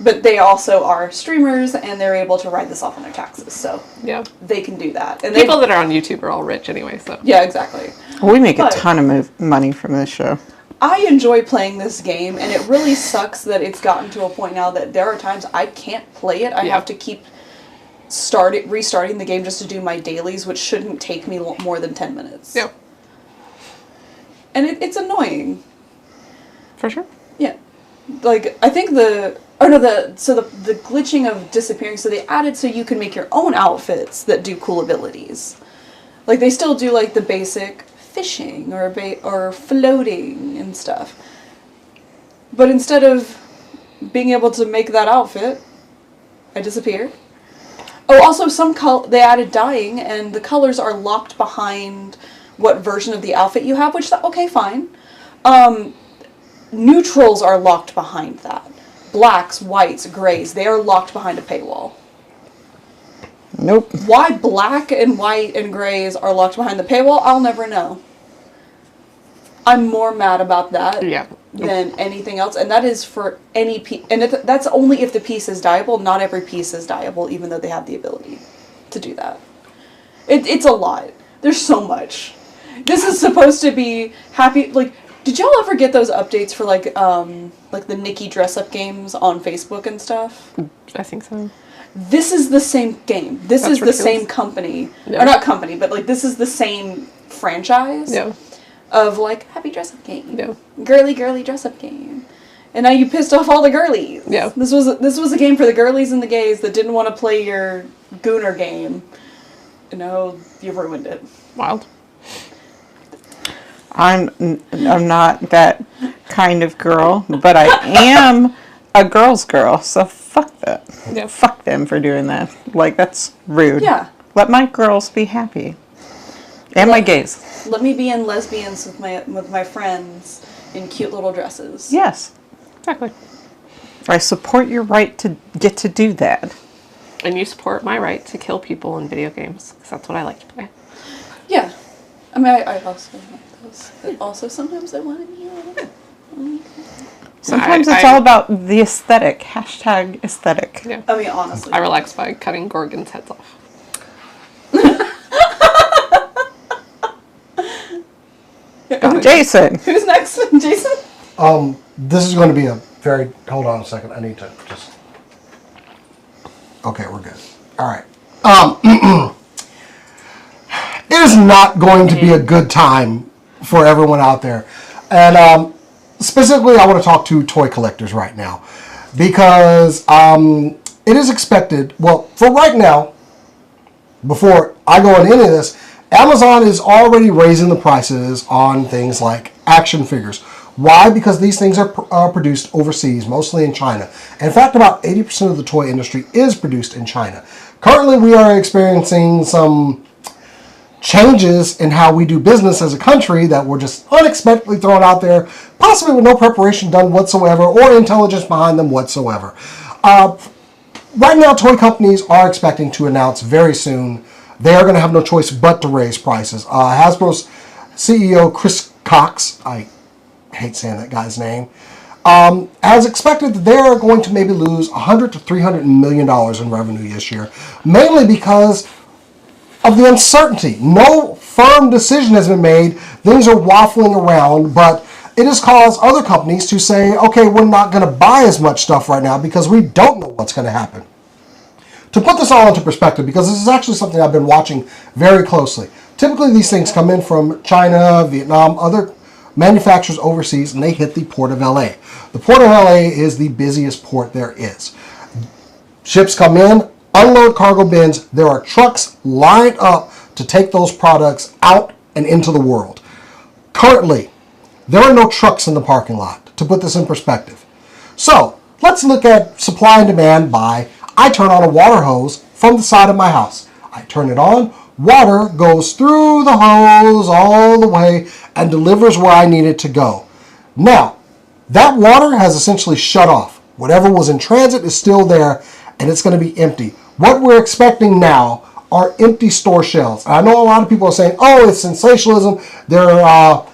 But they also are streamers, and they're able to write this off on their taxes, so Yeah. they can do that. And People that are on YouTube are all rich anyway, so. yeah, exactly. We make a But- ton of money from this show. I enjoy playing this game, and it really sucks that it's gotten to a point now that there are times I can't play it. I Yeah. have to keep restarting the game just to do my dailies, which shouldn't take me more than 10 minutes. Yeah. And it's annoying. For sure. Yeah. Like, I think the glitching of disappearing, so they added so you can make your own outfits that do cool abilities. Like, they still do, like, the basic fishing or floating and stuff. But instead of being able to make that outfit, I disappear. Oh, also, they added dyeing, and the colors are locked behind what version of the outfit you have, which, okay, fine. Neutrals are locked behind that. Blacks, whites, grays, they are locked behind a paywall. Nope. Why black and white and grays are locked behind the paywall, I'll never know. I'm more mad about that Yeah. than anything else, and that is for any piece. And that's only if the piece is dyeable. Not every piece is dyeable, even though they have the ability to do that. It's a lot. There's so much. This is supposed to be happy. Like, did y'all ever get those updates for like the Nikki dress-up games on Facebook and stuff? I think so. This is the same game. This That's is the ridiculous. same company. Yeah. Or not company, but like this is the same franchise Yeah. of like happy dress-up game. Yeah. Girly dress-up game. And now you pissed off all the girlies. Yeah. This was a game for the girlies and the gays that didn't want to play your Gooner game. No, you ruined it. Wild. I'm not that kind of girl, but I am a girl's girl, so fuck that. Yeah. Fuck them for doing that. Like, that's rude. Yeah. Let my girls be happy. And my gays. Let me be in lesbians with my friends in cute little dresses. Yes. Exactly. I support your right to get to do that. And you support my right to kill people in video games, because that's what I like to play. Yeah. I mean, I also like those. But also, sometimes I want to be a little... Sometimes it's all about the aesthetic. Hashtag aesthetic. Yeah. I mean, honestly. I relax by cutting Gorgons' heads off. Jason. Who's next? Jason? This is going to be a very. Hold on a second. I need to just. Okay, we're good. All right. It is not going to be a good time for everyone out there, and specifically, I want to talk to toy collectors right now because it is expected. Well, for right now, before I go into any of this, Amazon is already raising the prices on things like action figures. Why? Because these things are produced overseas, mostly in China. In fact, about 80% of the toy industry is produced in China. Currently, we are experiencing some changes in how we do business as a country that were just unexpectedly thrown out there, possibly with no preparation done whatsoever or intelligence behind them whatsoever. Right now, toy companies are expecting to announce very soon they are going to have no choice but to raise prices. Hasbro's CEO Chris Cox, I hate saying that guy's name, has expected that they are going to maybe lose $100 to $300 million in revenue this year, mainly because of the uncertainty. No firm decision has been made. Things are waffling around, but it has caused other companies to say, okay, we're not going to buy as much stuff right now because we don't know what's going to happen. To put this all into perspective, because this is actually something I've been watching very closely. Typically, these things come in from China, Vietnam, other manufacturers overseas, and they hit the Port of LA. The Port of LA is the busiest port there is. Ships come in, unload cargo bins. There are trucks lined up to take those products out and into the world. Currently, there are no trucks in the parking lot, to put this in perspective. So, let's look at supply and demand by, I turn on a water hose from the side of my house. I turn it on, water goes through the hose all the way and delivers where I need it to go. Now, that water has essentially shut off. Whatever was in transit is still there, and it's going to be empty. What we're expecting now are empty store shelves. I know a lot of people are saying, oh, it's sensationalism. They're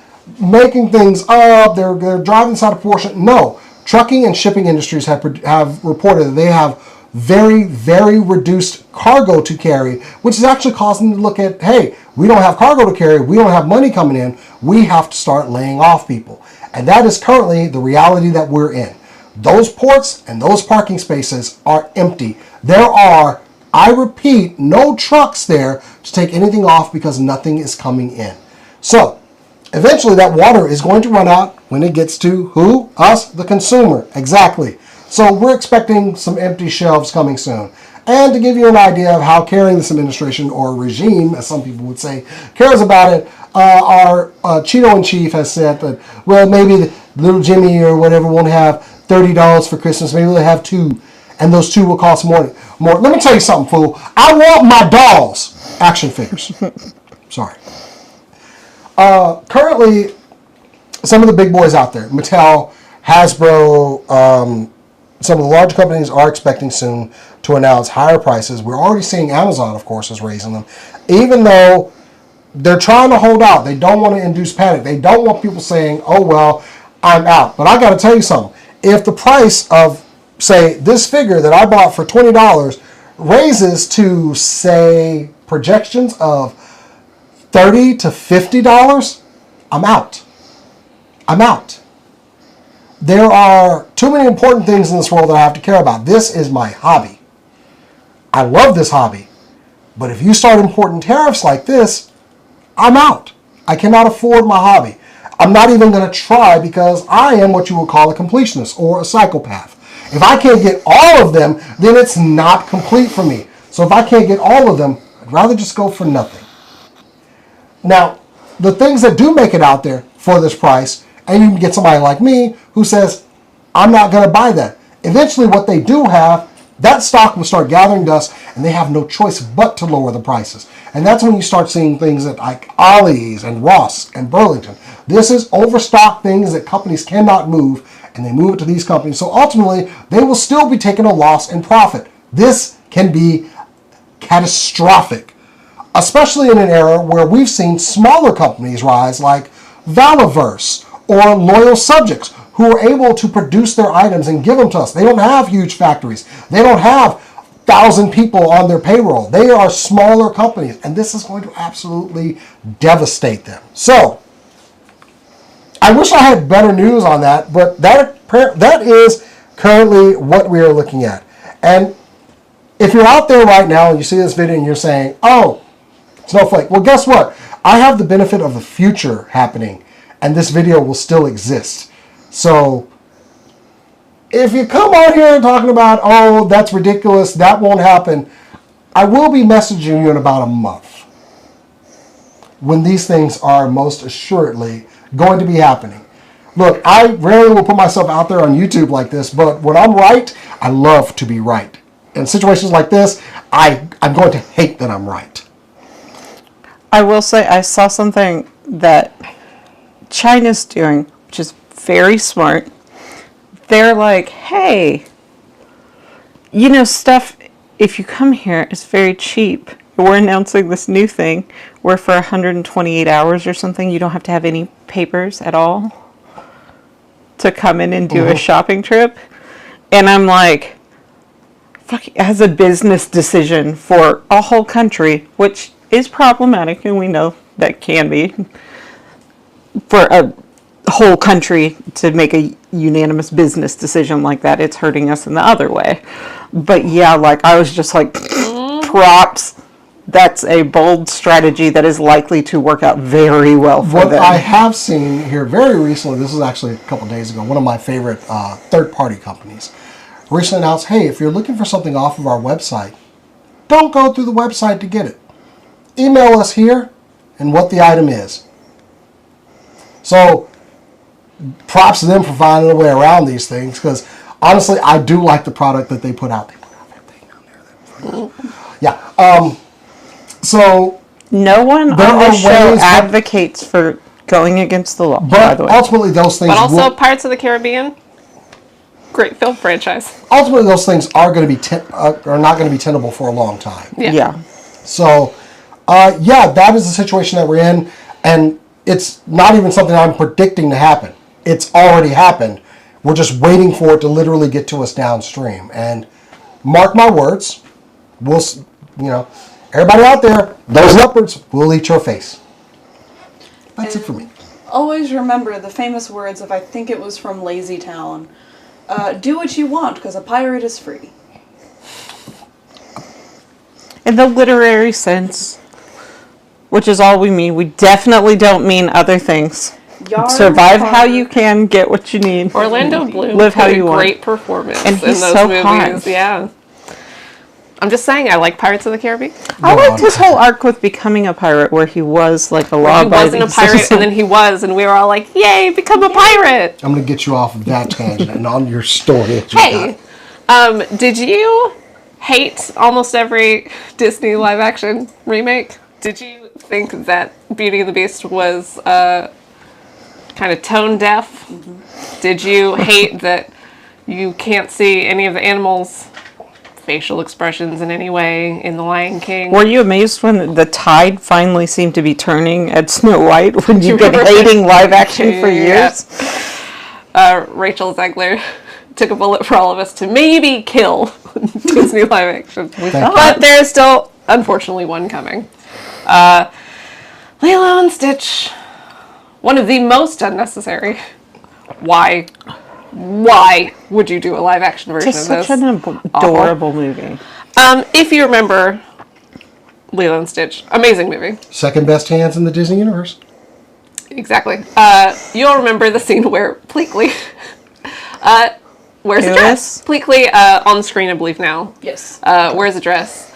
making things up. They're driving this out of proportion. No. Trucking and shipping industries have reported that they have very, very reduced cargo to carry, which is actually causing them to look at, hey, we don't have cargo to carry. We don't have money coming in. We have to start laying off people. And that is currently the reality that we're in. Those ports and those parking spaces are empty. There are, I repeat, no trucks there to take anything off because nothing is coming in. So, eventually that water is going to run out when it gets to who? Us, the consumer. Exactly. So we're expecting some empty shelves coming soon. And to give you an idea of how caring this administration, or regime, as some people would say, cares about it, our Cheeto-in-Chief has said that, well, maybe little Jimmy or whatever won't have $30 for Christmas. Maybe they'll have 2, and those 2 will cost more. Let me tell you something, fool. I want my dolls. Action figures. Sorry. Currently, some of the big boys out there, Mattel, Hasbro, some of the large companies are expecting soon to announce higher prices. We're already seeing Amazon, of course, is raising them. Even though they're trying to hold out. They don't want to induce panic. They don't want people saying, oh, well, I'm out. But I got to tell you something. If the price of, say, this figure that I bought for $20 raises to, say, projections of $30 to $50, I'm out. I'm out. There are too many important things in this world that I have to care about. This is my hobby. I love this hobby. But if you start importing tariffs like this, I'm out. I cannot afford my hobby. I'm not even going to try because I am what you would call a completionist or a psychopath. If I can't get all of them, then it's not complete for me. So if I can't get all of them, I'd rather just go for nothing. Now, the things that do make it out there for this price, and you can get somebody like me who says, I'm not going to buy that. Eventually what they do have, that stock will start gathering dust and they have no choice but to lower the prices. And that's when you start seeing things like Ollie's and Ross and Burlington. This is overstocked things that companies cannot move, and they move it to these companies. So ultimately, they will still be taking a loss in profit. This can be catastrophic, especially in an era where we've seen smaller companies rise like Valaverse or Loyal Subjects, who are able to produce their items and give them to us. They don't have huge factories. They don't have 1,000 people on their payroll. They are smaller companies, and this is going to absolutely devastate them. So, I wish I had better news on that, but that is currently what we are looking at. And if you're out there right now and you see this video and you're saying, oh, Snowflake, well, guess what? I have the benefit of the future happening, and this video will still exist. So, if you come on here and talking about, oh, that's ridiculous, that won't happen, I will be messaging you in about a month when these things are most assuredly going to be happening. Look, I rarely will put myself out there on YouTube like this, but when I'm right, I love to be right. In situations like this, I'm going to hate that I'm right. I will say I saw something that China's doing, which is very smart. They're like, hey, stuff, if you come here, it's very cheap. we're announcing this new thing where for 128 hours or something, you don't have to have any papers at all to come in and do a shopping trip. And I'm like, fuck, as a business decision for a whole country, which is problematic, and we know that can be, for a whole country to make a unanimous business decision like that, it's hurting us in the other way. But yeah, like, I was just like, props. That's a bold strategy that is likely to work out very well for What them. I have seen here very recently, this was actually a couple days ago, one of my favorite third-party companies recently announced, hey, if you're looking for something off of our website, don't go through the website to get it. Email us here and what the item is. So, props to them for finding a way around these things, because honestly, I do like the product that they put out. They put out that thing down there. Yeah. So, No one on there are this show ways, advocates for going against the law, by the but way. ultimately those things But also, will, Pirates of the Caribbean, great film franchise. ultimately those things are going to be are not going to be tenable for a long time. Yeah. So, yeah, that is the situation that we're in, and it's not even something I'm predicting to happen. It's already happened. We're just waiting for it to literally get to us downstream. And mark my words, we'll, everybody out there, those leopards will eat your face. That's it for me. Always remember the famous words of, I think it was from Lazy Town, do what you want, because a pirate is free. In the literary sense, which is all we mean. We definitely don't mean other things. Yarn Survive how hard. you can, get what you need. Orlando Bloom Live how did you a want. great performance And in he's those so movies. hot. Yeah. I'm just saying, I like Pirates of the Caribbean. I liked his whole arc with becoming a pirate, where he was like a He law-abiding wasn't a pirate, citizen. and then he was, and we were all like, "Yay, become a pirate!" I'm going to get you off of that tangent and on your story that you Hey, got. did you hate almost every Disney live-action remake? Did you think that Beauty and the Beast was kind of tone deaf? Mm-hmm. Did you hate that you can't see any of the animals' facial expressions in any way in The Lion King? Were you amazed when the tide finally seemed to be turning at Snow White, when you've been Remember? hating live action for Yeah. years? Rachel Zegler took a bullet for all of us to maybe kill Disney live action. But there is still, unfortunately, one coming. Lilo and Stitch. One of the most unnecessary. Why would you do a live action version It's of such this? an adorable movie. If you remember Lilo and Stitch, amazing movie. Second best hands in the Disney universe. Exactly. You'll remember the scene where Pleakley wears a dress. Pleakley, on the screen, I believe now, Yes. wears a dress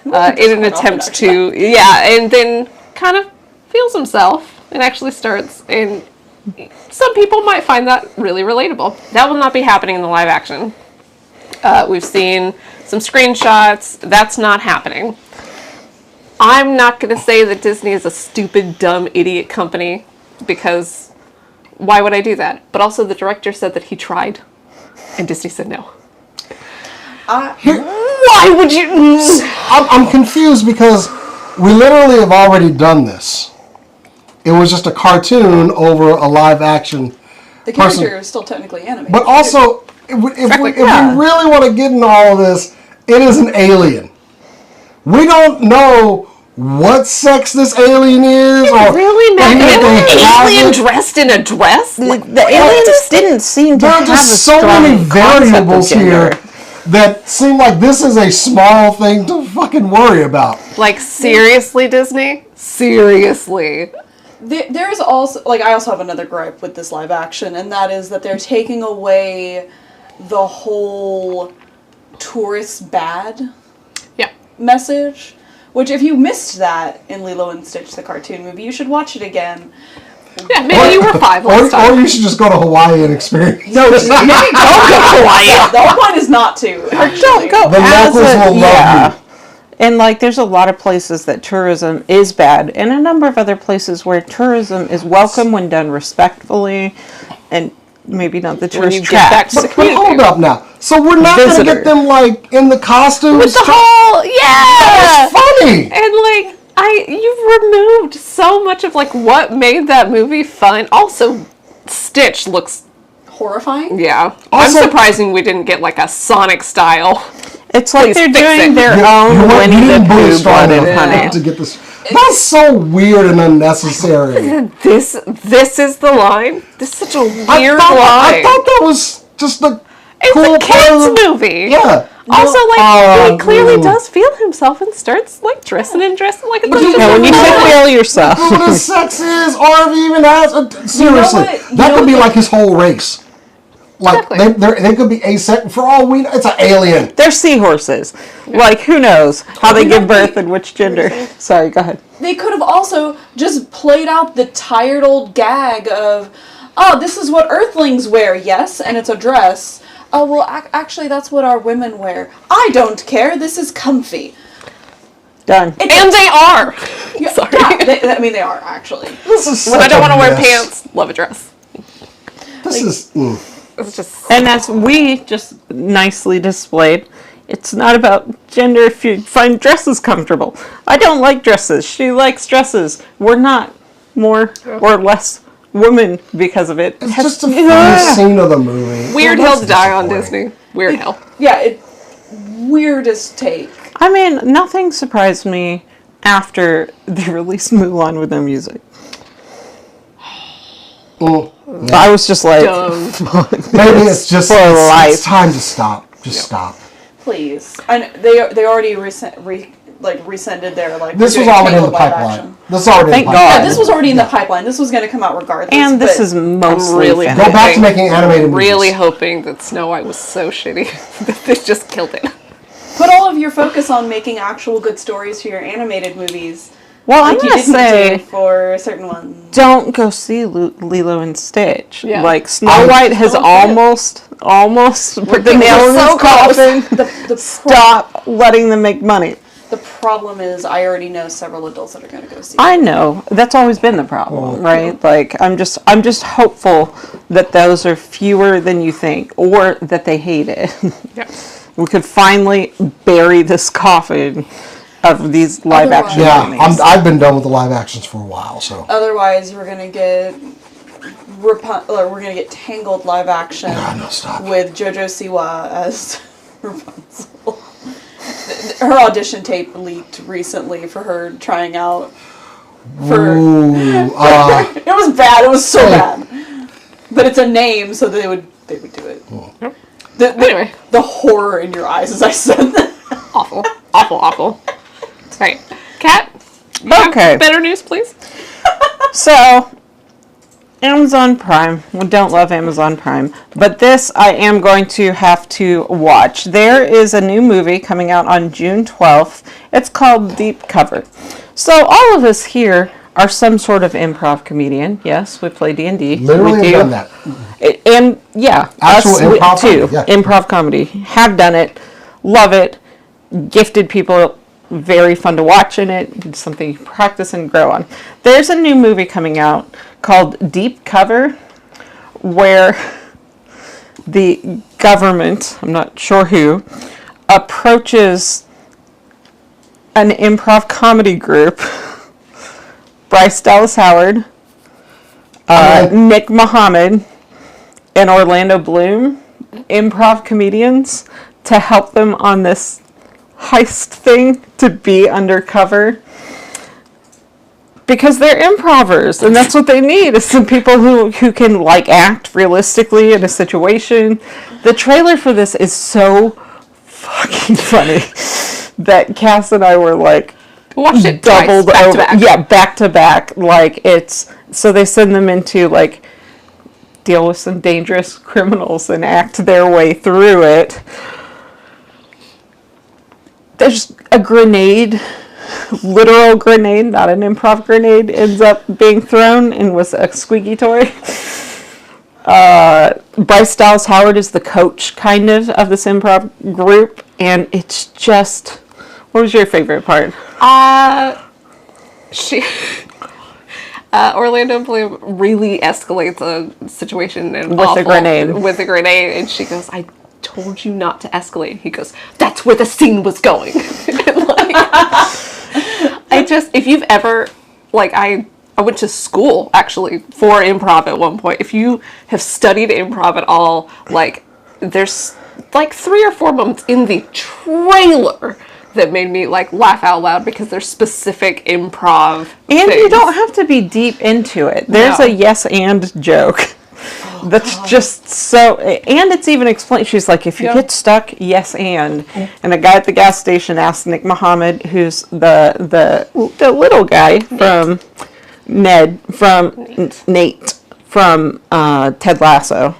in an quite attempt often, to, and then kind of feels himself and actually starts. And some people might find that really relatable. That will not be happening in the live action. We've seen some screenshots. That's not happening. I'm not going to say that Disney is a stupid, dumb, idiot company, because why would I do that? But also the director said that he tried, and Disney said no. Why would you? I'm confused because we literally have already done this. It was just a cartoon over a live action The person. character is still technically animated. But also, if we really want to get into all of this, it is an alien. We don't know what sex this alien is, or really not. even if they have Alien it. dressed in a dress? The aliens didn't seem to There are have just a so strong many concept of variables gender. here that seem like this is a small thing to fucking worry about. Like, seriously, Disney? Seriously. There's also, I also have another gripe with this live action, and that is that they're taking away the whole tourist bad Yeah. message. Which, if you missed that in Lilo and Stitch, the cartoon movie, you should watch it again. Yeah, maybe you were 5 last Or time. you should just go to Hawaii and experience. No, maybe don't go Hawaii. Yeah, the whole point is not to. Don't go. The as locals will love you. And there's a lot of places that tourism is bad, and a number of other places where tourism is welcome when done respectfully, and maybe not the When you tourist get back traps. to the But community. hold up now. So we're not going to Visitor. get them like in the costumes. With the whole, yeah! It's funny. And like, you've removed so much of like what made that movie fun. Also, Stitch looks, Horrifying. yeah. Also- I'm surprising we didn't get like a Sonic style. It's like Please they're fix doing it. their own want Winnie the Bully Pooh strong blood and enough honey. to get this. That's so weird and unnecessary. This is the line. This is such a weird I line. thought that was just the It's cool a part of kids the- movie. Yeah. Also, like, he clearly mm. does feel himself and starts like dressing like a But you- bunch of And when you say feel yourself, What his sex is, or if he even has. Seriously, what? You that know could be what? like his whole race. Like Exactly. they could be asexual for all we know. It's an alien. they're seahorses. Like, who knows how they You know, give birth and which gender. Sorry, go ahead. They could have also just played out the tired old gag of, oh, this is what Earthlings wear, yes, and it's a dress. Oh, well, actually, that's what our women wear. I don't care. This is comfy. Done. And they are. Yeah, Sorry. yeah, they are, actually. This is When I such don't a want to wear mess. pants, love a dress. This is. It's just And as we just nicely displayed, it's not about gender if you find dresses comfortable. I don't like dresses. She likes dresses. We're not more or less women because of it. It's just a funny scene of the movie. Weird Well, Hill that's to die on disappointing. Disney. Weird Hill. Yeah, weirdest take. I mean, nothing surprised me after they released Mulan with no music. Mm. I was just like, Maybe it's just For life. it's time to stop. Just stop. Please. And they already rescinded their, like, This we're was doing already in the Tangled live pipeline. action. This is already Thank in the pipeline. God. Yeah, this was already in the pipeline. This was going to come out regardless. and this but is mostly really finished. Go back to making animated movies. Really hoping that Snow White was so shitty that they just killed it. put all of your focus on making actual good stories for your animated movies. Well, Like I'm you gonna didn't say, do for certain ones. don't go see Lilo and Stitch. Yeah. Like Snow White has Don't almost put the getting nail in so his coffin. The Stop letting them make money. The problem is, I already know several adults that are going to go see it. I know that's always been the problem, right? Like I'm just hopeful that those are fewer than you think, or that they hate it. Yeah. We could finally bury this coffin of these live action Yeah, movies. I've been done with the live actions for a while, so. Otherwise, we're going to get Tangled live action No, stop. with JoJo Siwa as Rapunzel. Her audition tape leaked recently for her trying out for. Ooh, It was bad. It was so bad. But it's a name, so they would do it. Anyway. The horror in your eyes as I said that. Awful. Awful. Right. Kat? you have Okay. Better news, please. So, Amazon Prime. We don't love Amazon Prime, but this I am going to have to watch. There is a new movie coming out on June 12th. It's called Deep Cover. So all of us here are some sort of improv comedian. Yes, we play D&D. literally we have done that. And yeah, Actual us improv too. comedy, yeah. Improv comedy. Have done it. Love it. Gifted people. Very fun to watch in it. It's something you practice and grow on. There's a new movie coming out called Deep Cover, where the government, I'm not sure who, approaches an improv comedy group, Bryce Dallas Howard, Nick Mohammed, and Orlando Bloom, improv comedians, to help them on this heist thing to be undercover. Because they're improvers, and that's what they need, is some people who can, like, act realistically in a situation. The trailer for this is so fucking funny that Cass and I were, like, Watched it doubled twice, back over. to back. Yeah, back to back. Like, it's, so they send them into, like, deal with some dangerous criminals and act their way through it. There's a grenade, literal grenade, not an improv grenade, ends up being thrown and was a squeaky toy. Bryce Dallas Howard is the coach, kind of this improv group, and it's just, what was your favorite part? She. Orlando Bloom really escalates a situation With a grenade. With a grenade, and she goes, "I told you not to escalate." He goes, "That's where the scene was going." And, like, if you've ever, like, I went to school actually for improv at one point. If you have studied improv at all, like, there's like 3 or 4 moments in the trailer that made me like laugh out loud because there's specific improv And things. you don't have to be deep into it. There's No. a yes and joke. That's just so, and it's even explained. She's like, if you Yeah. get stuck, yes and. And a guy at the gas station asked Nick Muhammad, who's the little guy from Nate from Ted Lasso,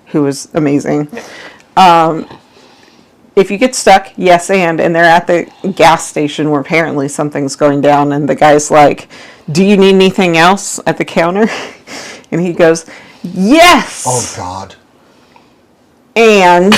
who was amazing. If you get stuck, yes and they're at the gas station where apparently something's going down, and the guy's like, "Do you need anything else at the counter?" And he goes, "Yes." Oh God. And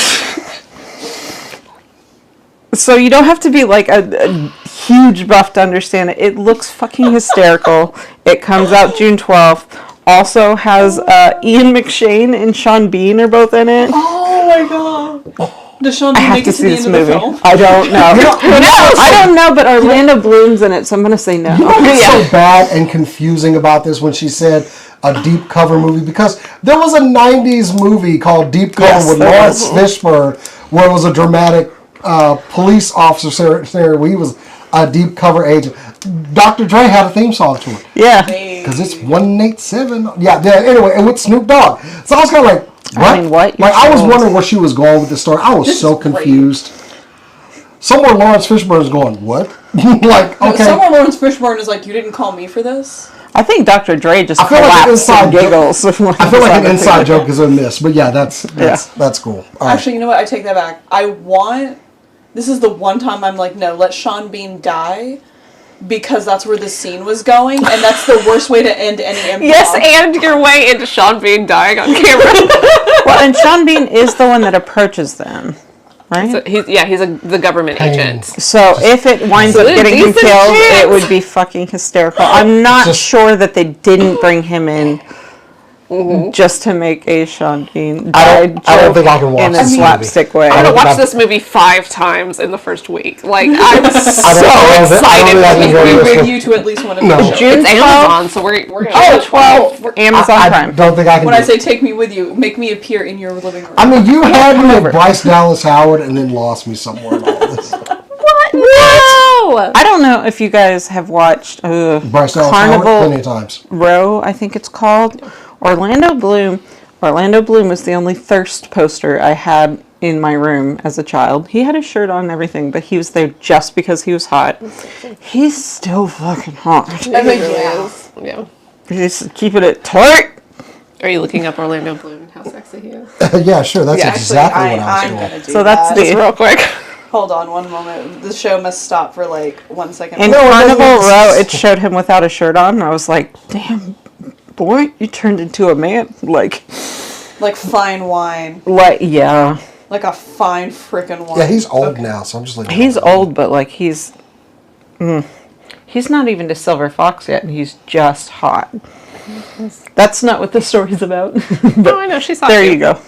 so you don't have to be like a huge buff to understand it. It looks fucking hysterical. It comes out June 12th. Also has Ian McShane and Sean Bean are both in it. Oh my god. Does Sean I Bean have make to it to see the this end of movie. the film? I don't know. I don't know, but Orlando Bloom's in it, so I'm going to say no. What's so bad and confusing about this when she said a deep cover movie? Because there was a 90s movie called Deep Cover Yes, with there Lawrence Fishburne where it was a dramatic police officer scenario where he was a deep cover agent. Dr. Dre had a theme song to it. Yeah. Because it's 187. Yeah, anyway, and with Snoop Dogg. So I was kind of like, what? I mean, what? Like, I was You're wondering where she was going with this story. I was so is great. confused. Somewhere Lawrence Fishburne's going, what? Like, okay. Somewhere Lawrence Fishburne is like, you didn't call me for this? I think Dr. Dre just I feel like an collapsed inside and giggles. I feel like an inside joke is in this, but yeah, that's cool. All right. Actually, you know what? I take that back. This is the one time I'm like, no, let Sean Bean die, because that's where the scene was going, and that's the worst way to end any improv. Yes, and your way into Sean Bean dying on camera. Well, and Sean Bean is the one that approaches them, right? So he's the government agent. So if it winds up So getting him decent killed, chance. it would be fucking hysterical. I'm not Just- sure that they didn't bring him in just to make a Sean Bean I die don't think I can joke watch in a this movie. slapstick way. I'm I gonna don't watch think this movie 5 times in the first week. Like, I'm so I don't think I can excited. go We this bring one. you to at least one of No. the shows. June It's 12th, Amazon, so we're gonna Oh, 12, Amazon I Prime. don't think I can When do I it. say take me with you, make me appear in your living room. I mean, you had me at Bryce Dallas Howard and then lost me somewhere in all this. What? No! I don't know if you guys have watched Bryce Dallas Howard, Carnival plenty of times. Row, I think it's called. Orlando Bloom was the only Thirst poster I had in my room as a child. He had a shirt on and everything, but he was there just because he was hot. He's still fucking hot. I think it really is. Yeah. He's keeping it tight. Are you looking up Orlando Bloom? How sexy he is. Yeah, sure. That's Yeah, exactly what I I'm was gonna doing. do So that's that. the Real quick. Hold on one moment. The show must stop for like 1 second. in No, it Carnival doesn't. Row. It showed him without a shirt on. And I was like, damn, boy, you turned into a man. Like fine wine. yeah. Like a fine frickin' wine. Yeah, he's old now, so I'm just like. He's old, but like he's not even to Silver Fox yet, and he's just hot. That's not what the story's about. Oh, I know. She's hot. There too. you go.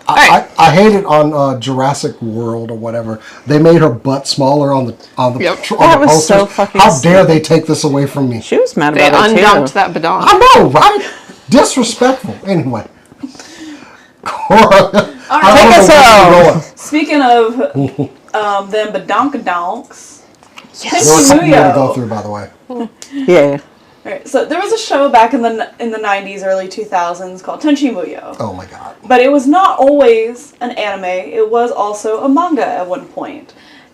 I hate it on Jurassic World or whatever. They made her butt smaller on the Yep. on That the was posters. so fucking How dare stupid. they take this away from me? She was mad They about it undumped too. that badon. I know, right? Disrespectful. Anyway. Take us home. Speaking of them badonkadonks. There was something more to go Muyo. through, by the way. Yeah. Right, so there was a show back in the 90s, early 2000s called Tenchi Muyo. Oh my god. But it was not always an anime, it was also a manga at one point.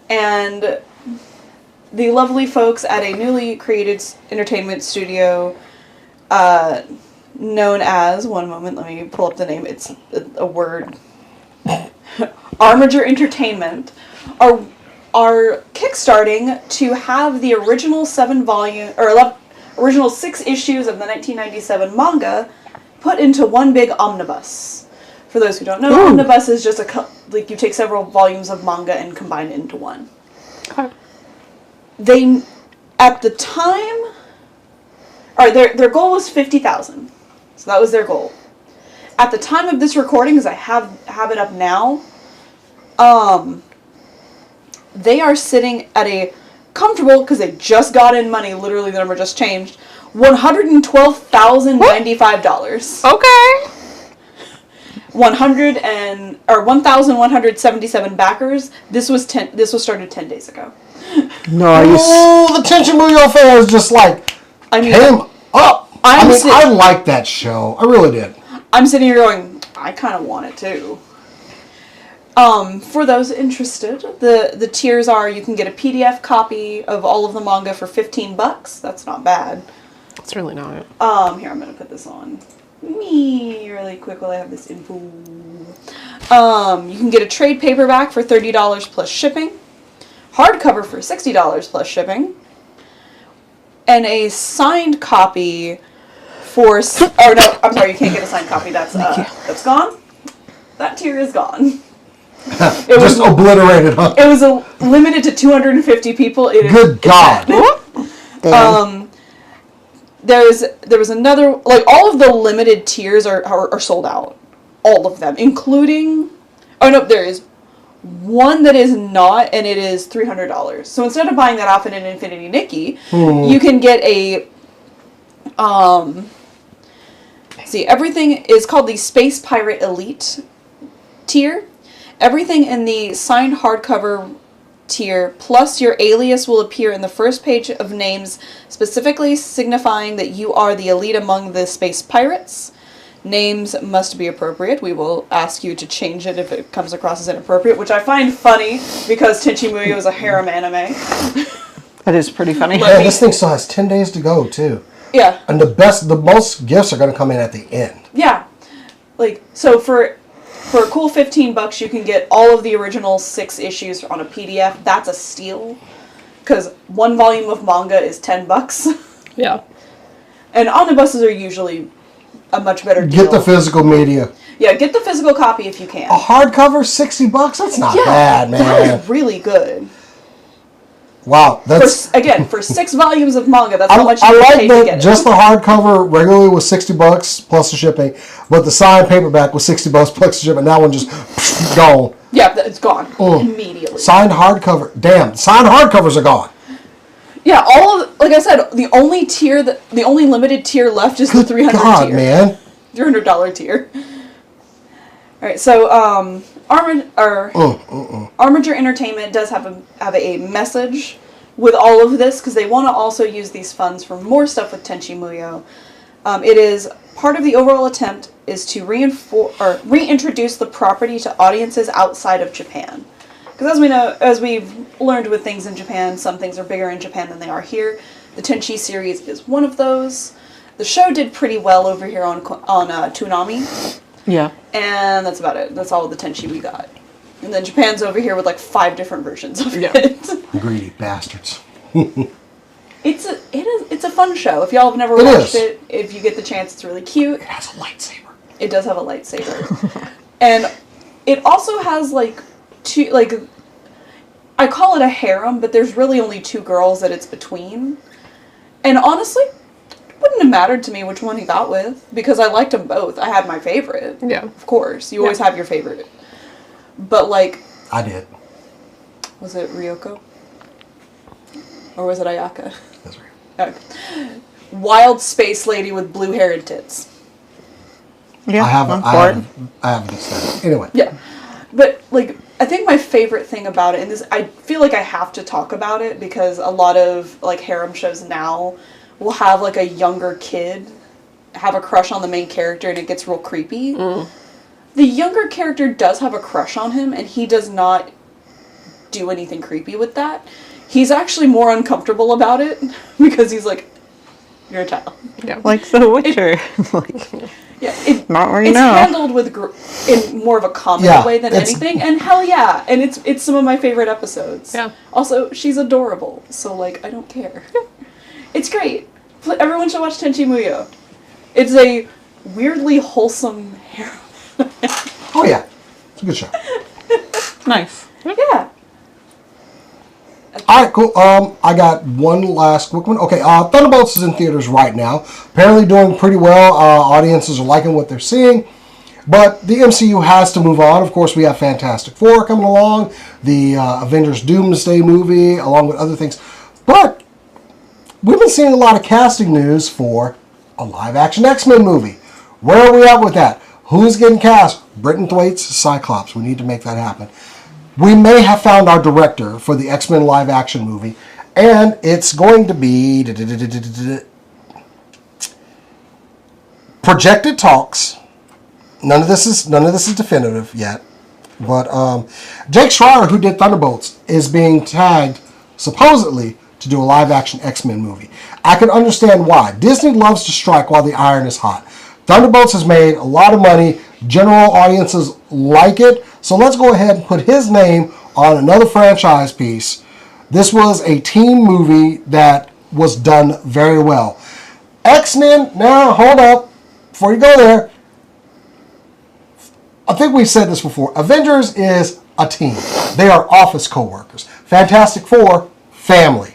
And the lovely folks at a newly created entertainment studio known as, one moment, let me pull up the name, it's a word, Armature Entertainment, are kickstarting to have the original 6 issues of the 1997 manga put into one big omnibus. For those who don't know, omnibus is just like you take several volumes of manga and combine it into one. Okay. They, at the time, All right, their goal was 50,000. So that was their goal. At the time of this recording, because I have it up now, they are sitting at a comfortable, because they just got in money, literally the number just changed, $112,095. Okay. 1,177 backers. This was started 10 days ago. Nice. Oh, the Tenchi Muyo fans just like came up. I liked that show. I really did. I'm sitting here going, I kind of want it too. For those interested, the tiers are: you can get a PDF copy of all of the manga for $15. That's not bad. It's really not. Here, I'm gonna put this on really quick while I have this info. You can get a trade paperback for $30 plus shipping, hardcover for $60 plus shipping, and a signed copy for. Oh no, I'm sorry, you can't get a signed copy. That's gone. That tier is gone. It was obliterated, huh? It was limited to 250 people. Good God. There was another, like, all of the limited tiers are sold out. All of them, including, oh no, there is one that is not, and it is $300. So instead of buying that off in an Infinity Nikki, you can get a, see, everything is called the Space Pirate Elite tier. Everything in the signed hardcover tier, plus your alias, will appear in the first page of names, specifically signifying that you are the elite among the space pirates. Names must be appropriate. We will ask you to change it if it comes across as inappropriate, which I find funny because Tenchi Muyo is a harem anime. That is pretty funny. Yeah, this thing still has 10 days to go, too. Yeah. And the most gifts are going to come in at the end. Yeah. Like, so for a cool $15, you can get all of the original 6 issues on a PDF. That's a steal, because one volume of manga is $10. Yeah. And omnibuses are usually a much better deal. Get the physical media. Yeah, get the physical copy if you can. A hardcover, $60? That's not bad, man. That is really good. Wow, that's... For 6 volumes of manga, that's how much you I like pay to that get it. just the hardcover regularly was $60 plus the shipping, but the signed paperback was $60 plus the shipping. That one just gone. Yeah, it's gone immediately. Signed hardcover. Damn, signed hardcovers are gone. Yeah, all of, like I said, the only limited tier left is the $300 God, tier. man. $300 tier. All right, so Armiger Entertainment does have a message with all of this, because they want to also use these funds for more stuff with Tenchi Muyo. It is part of the overall attempt is to reintroduce the property to audiences outside of Japan. Because as we've learned with things in Japan, some things are bigger in Japan than they are here. The Tenchi series is one of those. The show did pretty well over here on Toonami. Yeah. And that's about it. That's all the Tenchi we got. And then Japan's over here with like 5 different versions of it. Greedy bastards. It's a fun show. If y'all have never watched it, if you get the chance, it's really cute. It has a lightsaber. It does have a lightsaber. And it also has like 2, like, I call it a harem, but there's really only 2 girls that it's between. And honestly, wouldn't have mattered to me which one he got with, because I liked them both. I had my favorite. Yeah. Of course. You always have your favorite. But, like... I did. Was it Ryoko? Or was it Ayaka? That's right. Okay. Wild space lady with blue hair and tits. Yeah, I have this thing. Anyway. Yeah. But, like, I think my favorite thing about it, and this, I feel like I have to talk about it, because a lot of, like, harem shows now will have, like, a younger kid have a crush on the main character, and it gets real creepy. The younger character does have a crush on him, and he does not do anything creepy with that. He's actually more uncomfortable about it, because he's like, you're a child. Yeah. Like The Witcher. Yeah, Not right it's now. handled with in more of a comedy way than anything, and hell yeah, and it's some of my favorite episodes. Yeah. Also, she's adorable, so like I don't care. It's great. Everyone should watch Tenchi Muyo. It's a weirdly wholesome harem. Oh, yeah. It's a good show. Nice. Yeah. All right, cool. I got one last quick one. Okay, Thunderbolts is in theaters right now. Apparently doing pretty well. Audiences are liking what they're seeing. But the MCU has to move on. Of course, we have Fantastic Four coming along, the Avengers Doomsday movie, along with other things. But we've been seeing a lot of casting news for a live-action X-Men movie. Where are we at with that? Who's getting cast? Britton Thwaites, Cyclops. We need to make that happen. We may have found our director for the X-Men live-action movie, and it's going to be projected talks. None of this is definitive yet, but Jake Schreier, who did Thunderbolts, is being tagged supposedly to do a live-action X-Men movie. I can understand why. Disney loves to strike while the iron is hot. Thunderbolts has made a lot of money. General audiences like it, so let's go ahead and put his name on another franchise piece. This was a teen movie that was done very well. X-Men, now hold up, before you go there, I think we've said this before. Avengers is a team. They are office co-workers. Fantastic Four, family.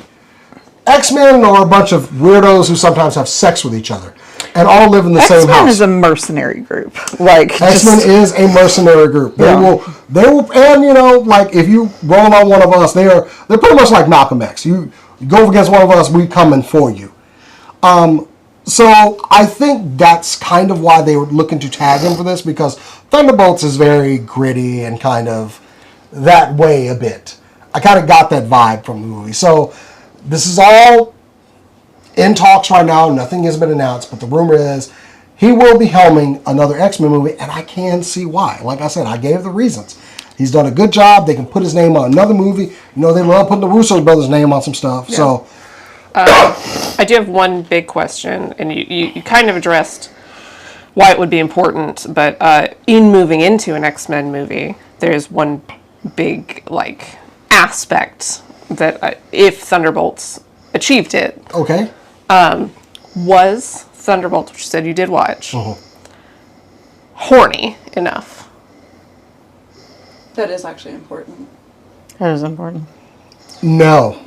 X-Men are a bunch of weirdos who sometimes have sex with each other and all live in the same X-Men house. is a mercenary group. Like X-Men is a mercenary group. They will, and you know, like if you roll on one of us, they're pretty much like Malcolm X. You go against one of us, we coming for you. So I think that's kind of why they were looking to tag him for this, because Thunderbolts is very gritty and kind of that way a bit. I kind of got that vibe from the movie. So this is all in talks right now. Nothing has been announced, but the rumor is he will be helming another X-Men movie, and I can see why. Like I said, I gave the reasons. He's done a good job. They can put his name on another movie. You know, they love putting the Russo brothers' name on some stuff. Yeah. So I do have one big question, and you kind of addressed why it would be important, but in moving into an X-Men movie, there's one big, like, aspect that if Thunderbolts achieved it, okay, was Thunderbolts, which you said you did watch, horny enough? That is actually important. that is important. no.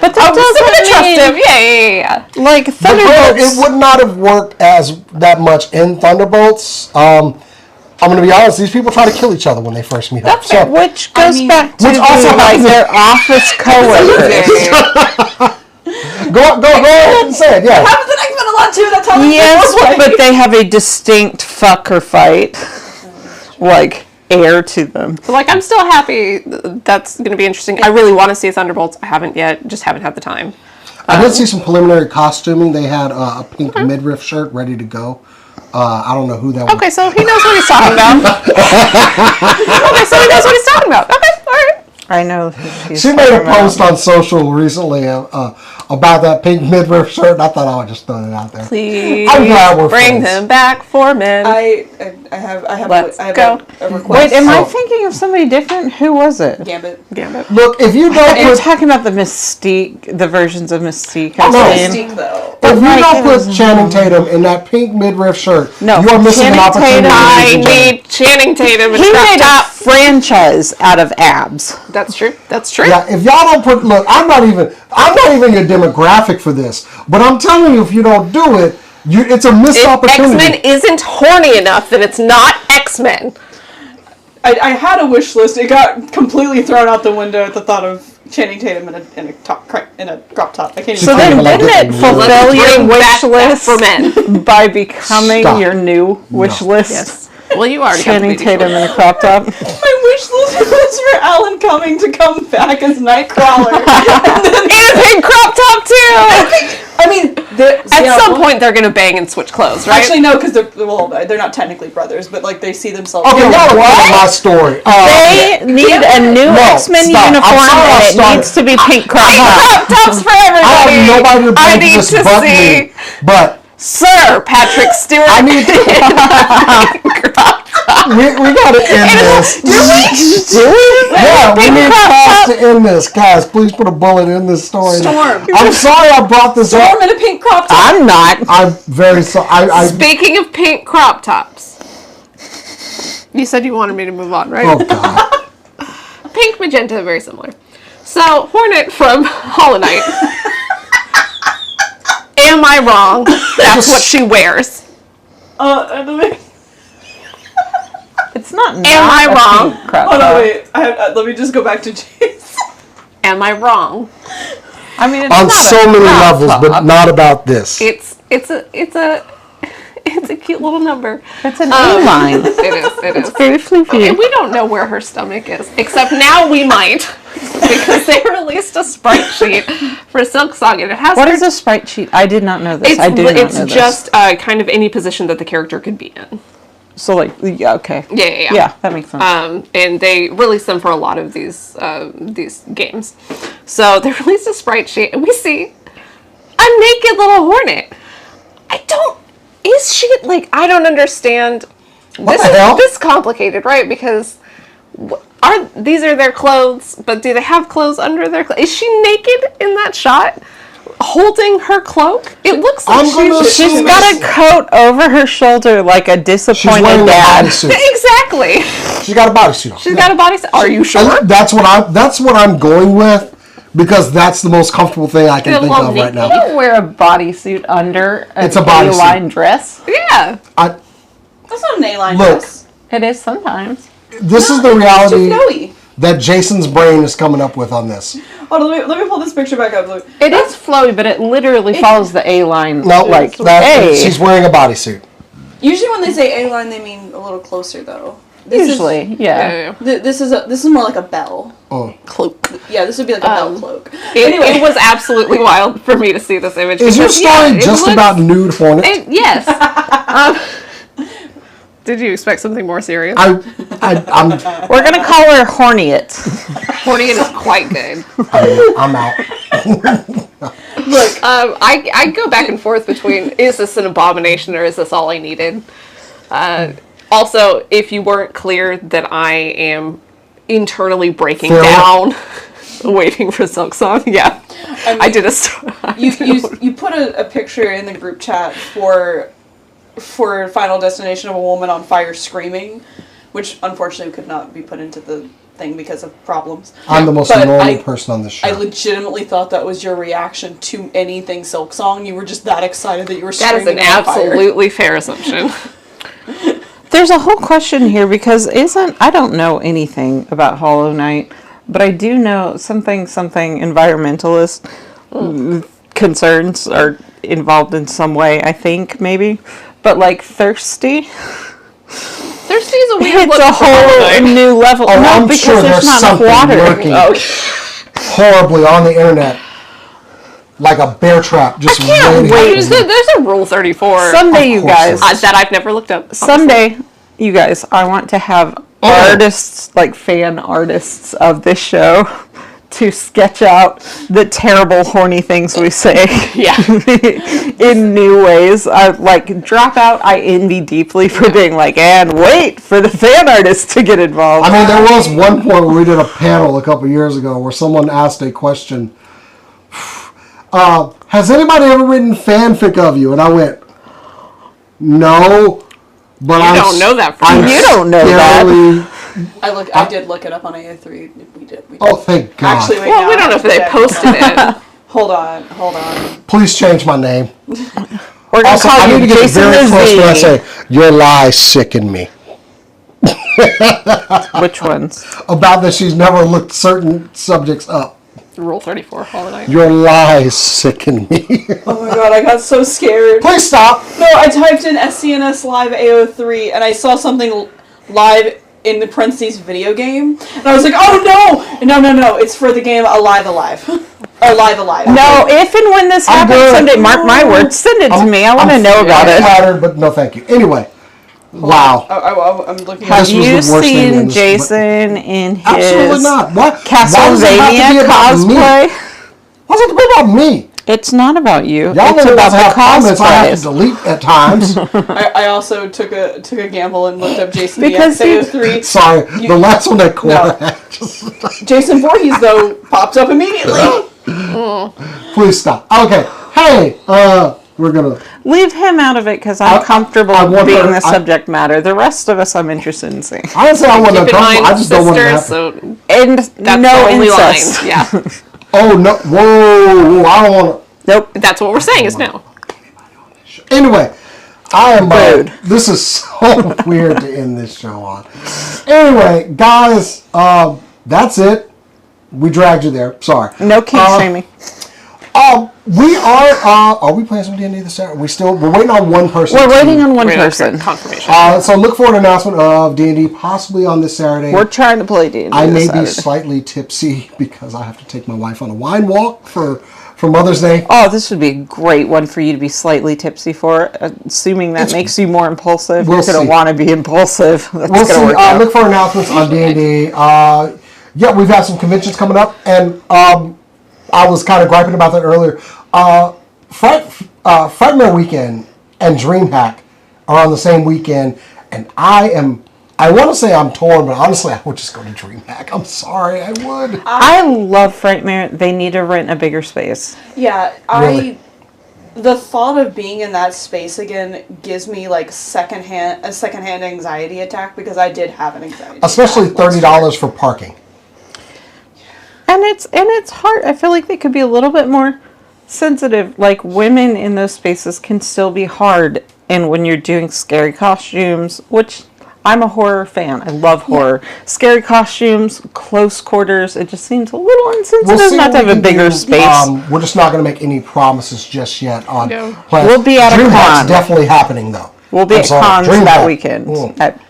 But that doesn't Trust mean him. Yeah. like But Thunderbolts. it would not have worked as that much in Thunderbolts. I'm going to be honest. These people try to kill each other when they first meet up. So, Which goes back to Which also like happens- their office coworkers. go ahead and say it. Yeah. Happens in X-Men a lot too. That's how they Yes, play. but they have a distinct fuck or fight, like air to them. But, like, I'm still happy. That's going to be interesting. I really want to see Thunderbolts. I haven't yet. Just haven't had the time. I did see some preliminary costuming. They had a pink midriff shirt ready to go. I don't know who that was. Okay, so he knows what he's talking about. Okay, so he knows what he's talking about. Okay, all right. I know who she's She made a talking about. post on social recently about that pink midriff shirt, and I thought I would just throw it out there. Please I'm glad we're bring friends. him back for men. I have Let's go. a request. Wait, am I Oh. thinking of somebody different? Who was it? Gambit. Gambit. Look, if you don't You're put talking about the Mystique, the versions of Mystique I've no. seen. Mystique though. if you Like, don't it put was- Channing Tatum in that pink midriff shirt, No, you are missing an Channing opportunity. Tatum- I ladies and gentlemen. need Channing Tatum and He crop made a top. franchise out of abs. That's true. That's true. Yeah, if y'all don't put, look, I'm not even your demographic for this, but I'm telling you, if you don't do it, it's a missed If opportunity. X-Men isn't horny enough, then it's not X-Men. I had a wish list. It got completely thrown out the window at the thought of Channing Tatum in a crop top. I can't even. So then, talking about didn't it getting fulfill Let's your bring wish back that list for men. by becoming Stop. your new wish list? Yes. Well, you already Channing have the Tatum in a crop top. My wish list was for Alan Cumming to come back as Nightcrawler. And a pink crop top too. I mean, At some point, they're gonna bang and switch clothes, right? Actually, no, because they're not technically brothers, but like they see themselves. Okay, y'all are what? killing my story. They need a new No, X-Men stop. I'm uniform, sorry I and it started. needs to be pink crop top. Crop tops for everybody. I have nobody to I blame need this to but see me. But Sir Patrick Stewart. I need we gotta end this. Do we? Yeah, we need Cass to end this. Guys, please put a bullet in this story. Storm. I'm sorry I brought this up. Storm in a pink crop top. I'm not. I'm very sorry. I Speaking of pink crop tops, you said you wanted me to move on, right? oh God. Pink, magenta, very similar. So, Hornet from Hollow Knight. Am I wrong? That's what she wears. It's not. Am I wrong? Hold on, wait. Let me just go back to Jason. Am I wrong? I mean, it's On not so many levels, but not about this. It's a cute little number. It's an A-line. It is. Very floofy. And we don't know where her stomach is, except now we might, because they released a sprite sheet for Silk Song, and it has. What is a sprite sheet? I did not know this. It's just kind of any position that the character could be in. So like, yeah, okay. Yeah. Yeah, that makes sense. And they released them for a lot of these games. So they released a sprite sheet, and we see a naked little Hornet. Is she, like, I don't understand. What the hell? This is complicated, right? Because these are their clothes, but do they have clothes under their clothes? Is she naked in that shot? Holding her cloak? It looks like she's got a coat over her shoulder like a disappointed dad. Exactly. She's got a bodysuit on. She's got a bodysuit. Are you sure? That's what I'm going with, because that's the most comfortable thing I can think of right now. You don't wear a bodysuit under It's a bodysuit. A-line dress. Yeah. That's not an A-line Look. dress. It is sometimes. This is the reality It's too flowy. that Jason's brain is coming up with on this. Hold on, let me pull this picture back up. Look. It is flowy, but it literally follows the A-line. No, like, that, she's wearing a bodysuit. Usually when they say A-line, they mean a little closer, though. Usually, yeah. This is more like a bell. Oh. Cloak. Yeah, this would be like a bell cloak. It was absolutely wild for me to see this image. Is your because, story it just looks- about nude Hornet? Yes. Did you expect something more serious? I'm We're going to call her Horniet. Horniet is quite good. I'm out. Look, I go back and forth between, is this an abomination or is this all I needed? Also, if you weren't clear that I am internally breaking down, waiting for Silk Song, yeah. I mean, I did a story. You put a picture in the group chat for Final Destination of a woman on fire screaming, which unfortunately could not be put into the thing because of problems. I'm the most normal person on this show. I legitimately thought that was your reaction to anything Silk Song. You were just that excited that you were screaming. That is an absolutely fair assumption. There's a whole question here because I don't know anything about Hollow Knight, but I do know something environmentalist concerns are involved in some way, I think, maybe. But like Thirsty is a weird it's a whole new level. Oh, no, I'm because sure there's not enough something water. lurking horribly on the internet, like a bear trap. Just waiting. There's a Rule 34. Someday, you guys. That I've never looked up. Honestly. Someday, you guys, I want to have artists, like fan artists of this show, to sketch out the terrible, horny things we say. Yeah. In new ways. I drop out. I envy deeply for being like, and wait for the fan artists to get involved. I mean, there was one point where we did a panel a couple years ago where someone asked a question. Has anybody ever written fanfic of you? And I went, no. But you don't know that for You don't know that. I did look it up on AO3. We did. Oh, thank God. Actually, wait, we don't know if they posted it. Hold on. Please change my name. We're going to call I you need to get Jason very close when I Z. say, your lies sicken me. Which ones? About that she's never looked certain subjects up. Rule 34, Hollow Knight. Your lies sicken me. Oh my god, I got so scared. Please stop. No, I typed in SCNS live AO3 and I saw something live in the parentheses video game. And I was like, oh no! No, it's for the game Alive Alive. Or Live Alive. No, if and when this happens someday, mark my words, send it to me. I want to know about I'm it. flattered, but no thank you. Anyway. Wow. I'm looking Have This was you the worst thing in seen this- Jason in his Absolutely not. What? Why does it have to Castlevania be about me? cosplay? Why does it have to be about me? It's not about you. Y'all It's know about that I the have comments I have to cosplays. delete at times. I also took a gamble and looked up Jason Because AO3. Sorry, the last one that Cora No. had. Just, Jason Voorhees though popped up immediately. please stop. Okay. Hey, we're gonna Leave him out of it because I'm comfortable I want being her- the subject matter. The rest of us, I'm interested in seeing. I didn't say I want to Keep in come. mind, I just don't want it to sisters, happen. so And that's no the only incest. line. Yeah, Oh no! Whoa! I don't want Nope. that's what we're saying is no. to. Anyway, I am. Rude. This is so weird to end this show on. Anyway, guys, that's it. We dragged you there. Sorry. No kink shaming. We are we playing some D&D this Saturday? We're waiting on one person. We're waiting on one Wait, person. confirmation. So look for an announcement of D&D possibly on this Saturday. We're trying to play D&D I may this be Saturday. slightly tipsy because I have to take my wife on a wine walk for Mother's Day. Oh, this would be a great one for you to be slightly tipsy for, assuming that makes you more impulsive. We'll You're going see. to want to be impulsive. That's We'll going to see. work out. Look for announcements on D&D. Yeah, we've got some conventions coming up, and I was kind of griping about that earlier. Frightmare Weekend and DreamHack are on the same weekend, and I want to say I'm torn, but honestly, I would just go to DreamHack. I'm sorry, I would. I love Frightmare. They need to rent a bigger space. Yeah, Really? the thought of being in that space again gives me like a secondhand anxiety attack because I did have an anxiety Especially attack last $30 for parking. And it's hard. I feel like they could be a little bit more sensitive. Like, women in those spaces can still be hard. And when you're doing scary costumes, which I'm a horror fan. I love horror. Scary costumes, close quarters. It just seems a little insensitive not to have a bigger space. We're just not going to make any promises just yet on No. plans. We'll be at a DreamHack's con. definitely happening, though. We'll be I'm at sorry, cons that DreamHack. weekend. Mm.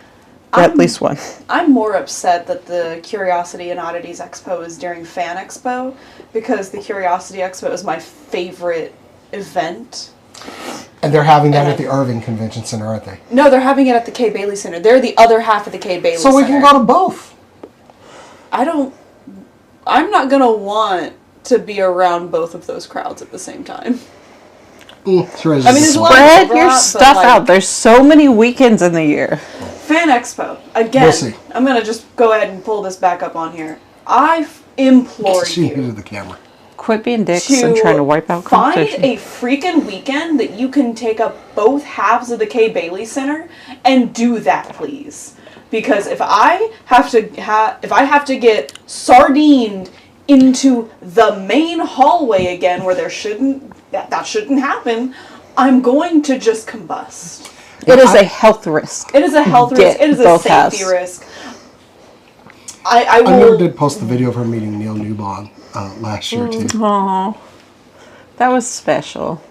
At least one. I'm more upset that the Curiosity and Oddities Expo is during Fan Expo because the Curiosity Expo is my favorite event. And they're having that at the Irving Convention Center, aren't they? No, they're having it at the Kay Bailey Center. They're the other half of the Kay Bailey So Center. we can go to both. I'm not gonna want to be around both of those crowds at the same time. I mean, there's a lot Spread But, your like- stuff out. There's so many weekends in the year. Fan Expo. Again, We'll see. I'm gonna just go ahead and pull this back up on here. I implore She you hated the camera. Quit being dicks and trying to wipe out find competition. a freaking weekend that you can take up both halves of the Kay Bailey Center and do that, please. Because if I have to get sardined into the main hallway again where that shouldn't happen, I'm going to just combust. It is a health risk. It is a health risk. It is a both safety halves. risk. I I never will. did post the video of her meeting Neil Newbon last year, too. Oh, that was special.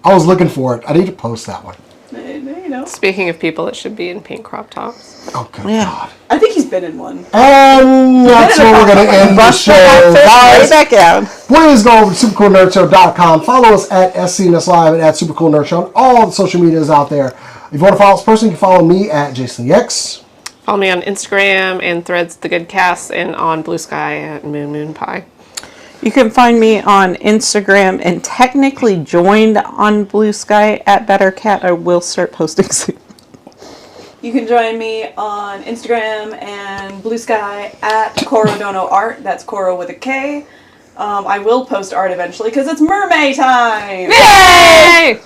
I was looking for it. I need to post that one. You know, Speaking of people that should be in pink crop tops, Oh, good Yeah. God. I think he's been in one. And that's where we're going to end the show. Right Guys, back out. please go over to supercoolnerdshow.com. Follow us at SCNS Live and at supercoolnerdshow on all the social medias out there. If you want to follow us personally, you can follow me at JasonX. follow me on Instagram and Threads The Good Cast and on Blue Sky at Moon Pie. You can find me on Instagram and technically joined on Blue Sky at BetterCat. I will start posting soon. You can join me on Instagram and Blue Sky at Corodono Art. That's Coro with a K. I will post art eventually because it's mermaid time Yay!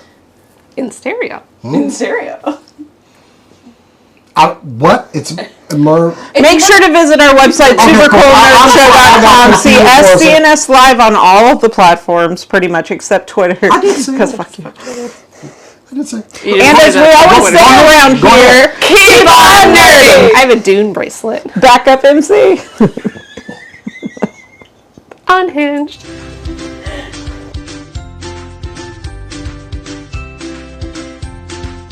In stereo. in stereo. What? It's Make sure to visit our website, Okay, cool. supercoolnerdshow.com. See I got SCNS Live on all of the platforms, pretty much, except Twitter. I did say Because that. fuck you. I did say. You didn't And say as we that. always say around Go ahead. here, keep on nerding! I have a Dune bracelet. Back up, MC. Unhinged.